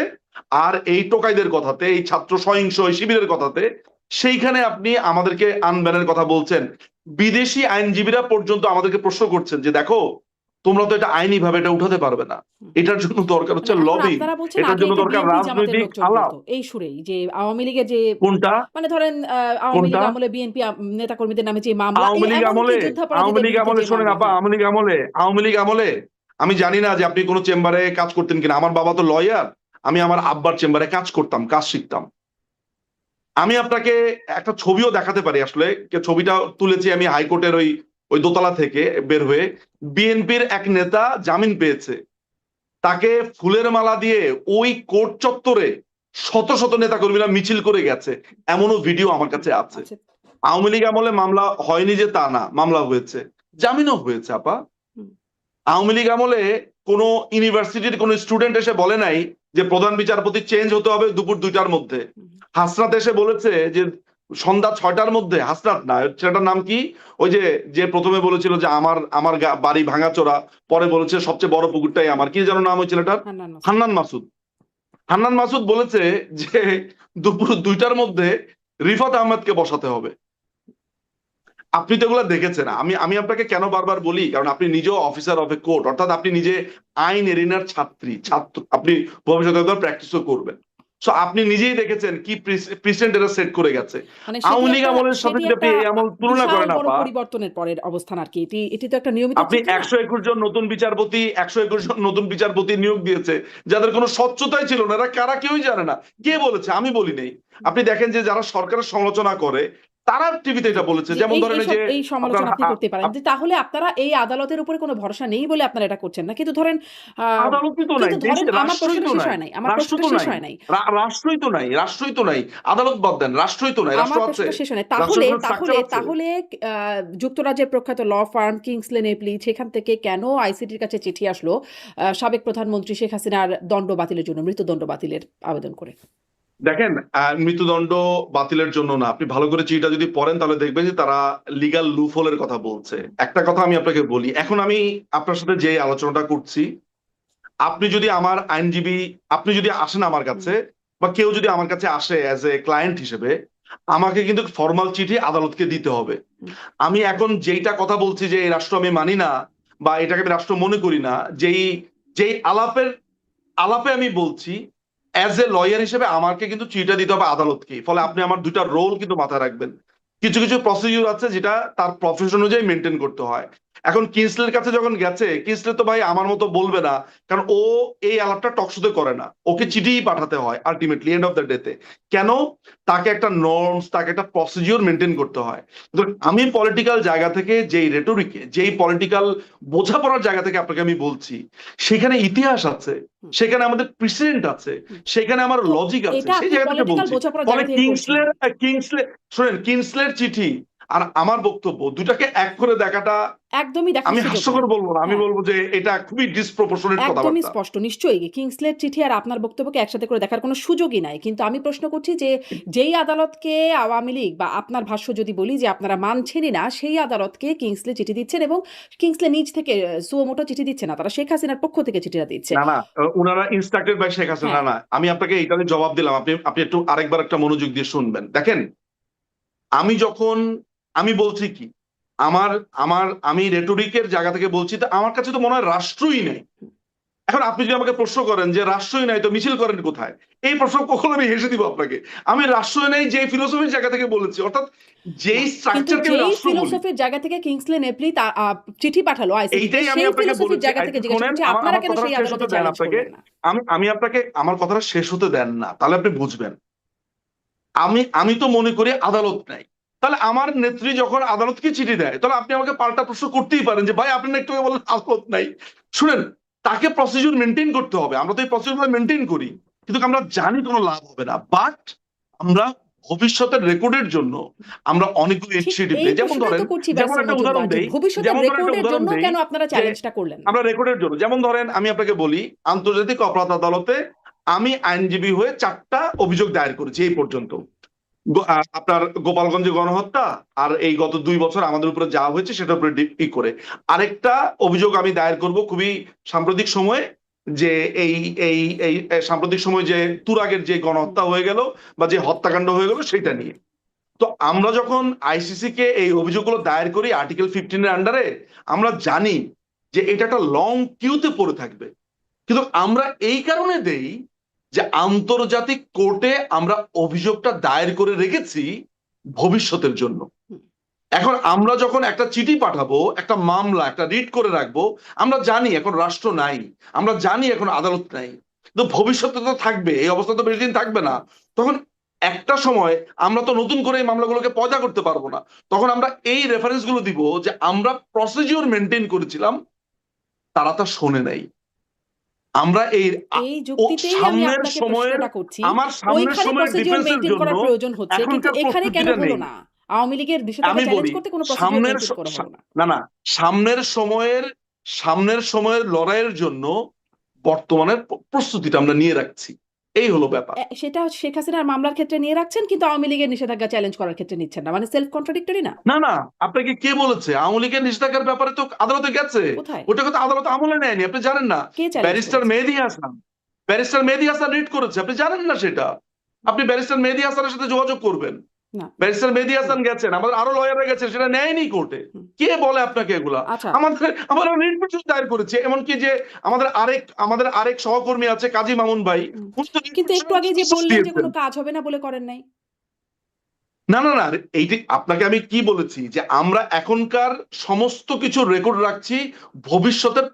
আর এই টোকাইদের কথাতে, এই ছাত্র সহিংস এই শিবিরের কথাতে, সেইখানে আপনি আমাদেরকে আনব্যানের কথা বলছেন। বিদেশি আইনজীবীরা পর্যন্ত আমাদেরকে প্রশ্ন করছেন যে দেখো, তোমরা তো এটা আইনি ভাবে এটা উঠাতে পারবে না, হুম। এটার জন্য দরকার মানে হচ্ছে এখন লবিং, আপনারা বলছেন এটার আগে জন্য এটা দরকার বিএনপি জামাতের রাজনৈতিক লোকজন আলাপ। করতো এই সুরেই, যে আওয়ামী লীগের যে কোনটা? মানে ধরেন আওয়ামী লীগ কোনটা? আমলে বিএনপি নেতাকর্মীদের নামে যে মামলা, আওয়ামী লীগ এমনকি আমলে, আওয়ামী যুদ্ধাপরাধীদের লীগ বিরুদ্ধে আমলে যে শোনেন মামলা, আপা, হ্যাঁ। আওয়ামী লীগ আমলে আমি জানি না যে আপনি কোনো চেম্বারে কাজ করতেন কিনা। আমার বাবা তো লয়ার, আমি আমার আব্বার চেম্বারে কাজ করতাম, কাজ শিখতাম। আমি আপনাকে একটা ছবিও দেখাতে পারি, আসলে ছবিটা তুলেছি আমি হাইকোর্টের ওই ওই দোতলা থেকে বের হয়ে। বিএনপির এক নেতা জামিন পেয়েছে, তাকে ফুলের মালা দিয়ে ওই কোর্ট চত্বরে শত শত নেতা কর্মীরা মিছিল করে গেছে, এমনও ভিডিও আমার কাছে আছে। আচ্ছা। আওয়ামী লীগ আমলে মামলা হয়নি যে তা না, মামলা হয়েছে, জামিনও হয়েছে আপা। হুম, আওয়ামী লীগ আমলে কোন ইউনিভার্সিটির কোন স্টুডেন্ট এসে বলে নাই যে প্রধান বিচারপতি চেঞ্জ হতে হবে দুপুর 2টার মধ্যে। হুম, হাসনাত এসে বলেছে যে সন্ধ্যা 6টার মধ্যে, হাসনাত না, সেটার নাম কি, ওই যে যে প্রথমে বলেছিল যে আমার আমার বাড়ি ভাঙাচোরা, পরে বলেছে সবচেয়ে বড় পুকুরটাই আমার, কি যেন নাম ওই ছেলেটার, হান্নান মাসুদ। হান্নান মাসুদ। হান্নান মাসুদ বলেছে যে দুপুর 2টার মধ্যে রিফাত আহমেদকে বসাতে হবে। আপনি তো এগুলো দেখেছেন। আমি আমি আপনাকে কেন বারবার বলি, কারণ আপনি নিজেও অফিসার অফ এ কোর্ট, অর্থাৎ আপনি নিজে আইন এরিনার ছাত্র, আপনি ভবিষ্যতে প্র্যাকটিসও করবেন। সো আপনি নিজেই দেখেছেন কি প্রেসিডেন্ট এরা সেট করে গেছে। মানে আওয়ামী লীগ আমলের সাথে যদি আপনি এই আমল তুলনা বিশাল করেন বড় আপা, পরিবর্তনের পরের অবস্থান আর কি। এটি এটি তো একটা নিয়মিত আপনি চিত্র না। 121 জন নতুন বিচারপতি, 121 জন নতুন বিচারপতি নিয়োগ দিয়েছে, যাদের কোনো স্বচ্ছতাই ছিল না। এরা কারা কেউই জানে না। কে বলেছে? আমি বলি নাই। আপনি দেখেন যে যারা সরকারের সমালোচনা করে তারা টিভিতে জি, এটা বলেছে, যে যেমন ধরেন এই যে এই আপনার সমালোচনা আপনি করতে পারেন যে তাহলে আপনারা এই আদালতের উপরে কোনো ভরসা নেই বলে আপনারা এটা করছেন না। কিন্তু ধরেন আদালতই তো নাই, কিন্তু ধরেন দেশে আমার রাষ্ট্রই প্রশ্নটা তো শেষ নাই, হয় নাই। আমার রাষ্ট্র প্রশ্নটা তো শেষ নাই, হয় নাই। রাষ্ট্রই তো নাই, আদালত বাদ দেন, রাষ্ট্রই তো নাই। রাষ্ট্র আমার আছে, প্রশ্নটা শেষ হয় নাই। রাষ্ট্রের তাহলে কোনো স্ট্রাকচার তাহলে আছে? তাহলে যুক্তরাজ্যের প্রখ্যাত ল ফার্ম কিংসলে নেপলি সেখান থেকে কেন আইসিটির কাছে চিঠি আসলো সাবেক প্রধানমন্ত্রী শেখ হাসিনার দণ্ড বাতিলের জন্য, মৃত্যুদণ্ড বাতিলের আবেদন করে? দেখেন, মৃত্যুদণ্ড বাতিলের জন্য না। আপনি ভালো করে চিঠিটা যদি পড়েন তাহলে দেখবেন যে তারা লিগ্যাল লুফহোলের কথা বলছে। একটা কথা আমি আপনাকে বলি, এখন আমি আপনার সাথে যে আলোচনাটা করছি, আপনি যদি আমার আইনজীবী, আপনি যদি আসেন আমার হুম, কাছে, বা কেউ যদি আমার কাছে আসে অ্যাজ এ ক্লায়েন্ট হিসেবে, আমাকে কিন্তু ফর্মাল চিঠি আদালতকে দিতে হবে। হুম, আমি এখন যেইটা কথা বলছি যে এই রাষ্ট্র আমি মানি না, বা এটাকে আমি রাষ্ট্র মনে করি না, যেই যেই আলাপে আমি বলছি, অ্যাজ এ লয়ার হিসেবে আমাকে কিন্তু চিঠিটা দিতে হবে আদালতকে। ফলে আপনি আমার দুইটা রোল কিন্তু মাথায় রাখবেন। কিছু কিছু প্রসিডিউর আছে যেটা তার প্রফেশন অনুযায়ী মেনটেন করতে হয়। এখন কিনসলের কাছে যখন গেছে, কিনসলে তো ভাই আমার মতো বলবে না, কারণ ও এই আলাপটা টকশোতে করে না, ওকে হুম। চিঠিই পাঠাতে হয় আলটিমেটলি এন্ড অফ দ্য ডেতে। কেন? তাকে একটা নর্মস, তাকে একটা প্রসিডিউর মেনটেন করতে হয়। তো আমি পলিটিক্যাল জায়গা থেকে, যেই রেটরিকে, যেই পলিটিক্যাল বোঝাপড়ার জায়গা থেকে আপনাকে আমি বলছি, সেখানে ইতিহাস আছে, হুম, সেখানে আমাদের প্রেসিডেন্ট আছে, হুম। সেখানে আমার তো লজিক আছে, এটা সেই আপনি জায়গা থেকে পলিটিক্যাল বলছি। বোঝাপড়ার ফলে জায়গা থেকে করছেন। শোনেন, কিংসলের চিঠি আর আমার বক্তব্য দুটাকে এক করে দেখাটা, একদমই দেখার আমি সুযোগ হাস্যকর নাই। বলবো না, আমি হ্যাঁ, বলবো যে এটা খুবই ডিসপ্রপোর্শনেট একদমই কথাবার্তা। স্পষ্ট। নিশ্চয়ই কিংসলের চিঠি আর আপনার বক্তব্যকে একসাথে করে দেখার কোনো সুযোগই নাই। কিন্তু আমি প্রশ্ন করছি যে, যেই আদালতকে আওয়ামী লীগ বা আপনার ভাষ্য যদি বলি যে আপনারা মানছেনই না, সেই আদালতকে কিংসলে চিঠি দিচ্ছেন এবং কিংসলে নিজ থেকে সুও মোটো চিঠি দিচ্ছে না। তারা শেখ হাসিনার পক্ষ থেকে চিঠিটা দিচ্ছে। না না, উনারা ইনস্ট্রাক্টেড বাই শেখ হাসিনা। হ্যাঁ, না না, আমি আপনাকে এইটা জবাব দিলাম, আপনি আপনি একটু আরেকবার একটা মনোযোগ দিয়ে শুনবেন। দেখেন, আমি যখন, আমি বলছি কি, আমার আমার আমি রেটরিকের জায়গা থেকে বলছি, তো আমার কাছে তো মনে হয় রাষ্ট্রই নেই। এখন আপনি যদি আমাকে প্রশ্ন করেন যে রাষ্ট্রই নাই তো মিছিল করেন কোথায়, এই প্রশ্ন কখন আমি হেসে দিব আপনাকে। আমি রাষ্ট্রই নাই যে ফিলোসফির জায়গা থেকে বলেছি, অর্থাৎ যেই কিন্তু স্ট্রাকচারকে আমি যেই রাষ্ট্র বলি, ফিলোসফির জায়গা থেকে কিংসলে নেপলি চিঠি পাঠালো আইসিসিতে, এইটাই আমি সেই আপনাকে ফিলোসফির বলেছি। জায়গা থেকে জিজ্ঞাসা শোনেন, করছি, আমার আপনারা আমার কেন কথাটা সেই শেষ আদালতে হতে দেন চ্যালেঞ্জ আপনাকে। করলেন না? আমি আপনাকে আমার কথাটা শেষ হতে দেন না, তাহলে আপনি বুঝবেন। আমি তো মনে করি আদালত নাই। তাহলে আমার নেত্রী যখন আদালতকে চিঠি দেয়, তাহলে আপনি আমাকে পাল্টা প্রশ্ন করতেই পারেন যে ভাই আপনি একটু আগে বললেন আদালত নাই। শুনেন, তাকে প্রসিডিউর মেনটেন করতে হবে, আমরা তো এই প্রসিডিউর মেনটেন করি, কিন্তু আমরা জানি কোনো লাভ হবে না। বাট আমরা ভবিষ্যতের রেকর্ডের জন্য আমরা অনেকগুলো ঠিক ইনিশিয়েটিভ এই নেই। যেমন প্রশ্নটাই ধরেন, তো করছি যেমন ব্যারিস্টার একটা উদাহরণ মজুমদার, যে দেই, ভবিষ্যতের যেমন ধরেন একটা রেকর্ডের উদাহরণ জন্য দেই কেন আপনারা যে চ্যালেঞ্জটা করলেন না? আমরা রেকর্ডের জন্য, যেমন ধরেন আমি আপনাকে বলি, আন্তর্জাতিক অপরাধ আদালতে আমি আইনজীবী হয়ে 4টা অভিযোগ দায়ের করেছি এই পর্যন্ত। আপনার গোপালগঞ্জে গণহত্যা, আর এই গত 2 বছর আমাদের উপরে যা হয়েছে সেটার উপরে ই করে আরেকটা অভিযোগ আমি দায়ের করব খুবই সাম্প্রতিক সময়ে, যে এই এই এই সাম্প্রতিক সময় যে তুরাগের যে গণহত্যা হয়ে গেল বা যে হত্যাকাণ্ড হয়ে গেল সেটা নিয়ে। তো আমরা যখন আইসিসি কে এই অভিযোগগুলো দায়ের করি আর্টিকেল 15 এর আন্ডারে, আমরা জানি যে এটা একটা লং কিউতে পড়ে থাকবে, কিন্তু আমরা এই কারণে দেই যে আন্তর্জাতিক কোর্টে আমরা অভিযোগটা দায়ের করে রেখেছি ভবিষ্যতের জন্য। এখন আমরা যখন একটা চিঠি পাঠাবো, একটা মামলা, একটা রিট করে রাখবো, আমরা জানি এখন রাষ্ট্র নাই, আমরা জানি এখন আদালত নাই, কিন্তু ভবিষ্যতে তো থাকবে, এই অবস্থা তো বেশি দিন থাকবে না। তখন একটা সময় আমরা তো নতুন করে এই মামলাগুলোকে পয়দা করতে পারবো না, তখন আমরা এই রেফারেন্স গুলো দিব যে আমরা প্রসিডিওর মেনটেন করেছিলাম, তারা তা শোনে নাই। আমরা এই যুক্তিতেই আমি সামনের আপনাকে সময়ের, প্রশ্নটা করছি, আমার সামনের ওইখানে সময়ের প্রসিডিওর ডিফেন্সের মেইনটেইন জন্য করার প্রয়োজন হচ্ছে, কিন্তু এখনকার এখানে কেন প্রস্তুতিটা হলো নেই। না? আওয়ামী লীগের বিষয়টাকে আমি চ্যালেঞ্জ বলি, করতে কোনো প্রসিডিওর সামনের মেইনটেইন করা হলো না। না, সামনের সময়ের লড়াইয়ের জন্য বর্তমানের প্রস্তুতিটা আমরা নিয়ে রাখছি, এই হলো ব্যাপার। সেটা শেখ হাসিনার মামলার ক্ষেত্রে নিয়ে রাখছেন, কিন্তু আওয়ামী লীগের নিষেধাজ্ঞা চ্যালেঞ্জ করার ক্ষেত্রে নিচ্ছেন না, মানে সেলফ কন্ট্রাডিক্টরি না? না না, আপনাকে কে বলেছে? আওয়ামী লীগের নিষেধাজ্ঞার ব্যাপারে তো আদালতে গেছে, কোথায়? ওটা কথা আদালত আমলে নেয়নি, আপনি জানেন না। কে চ্যালেঞ্জ ব্যারিস্টার করেছে? মেহেদী হাসান রিট করেছে, আপনি জানেন না সেটা। আপনি ব্যারিস্টার মেহেদী হাসানের সাথে যোগাযোগ করবেন। না। ব্যারিস্টার মেহেদী হাসান গেছেন, আমাদের আরো লয়াররা গেছেন, সেটা নেয়নি কোর্টে। কে বলে আপনাকে এগুলা? আচ্ছা, আমরা রিট পিটিশন দায়ের করেছি, এমনকি যে আমাদের আরেক সহকর্মী আছে কাজী মামুন ভাই, উনি তো কিন্তু একটু আগে যে বললেন যে কোনো কাজ হবে না বলে করেন নাই। না না না, এইটি আপনাকে আমি কি বলেছি যে আমরা এখনকার সমস্ত কিছু রেকর্ড রাখছি ভবিষ্যতের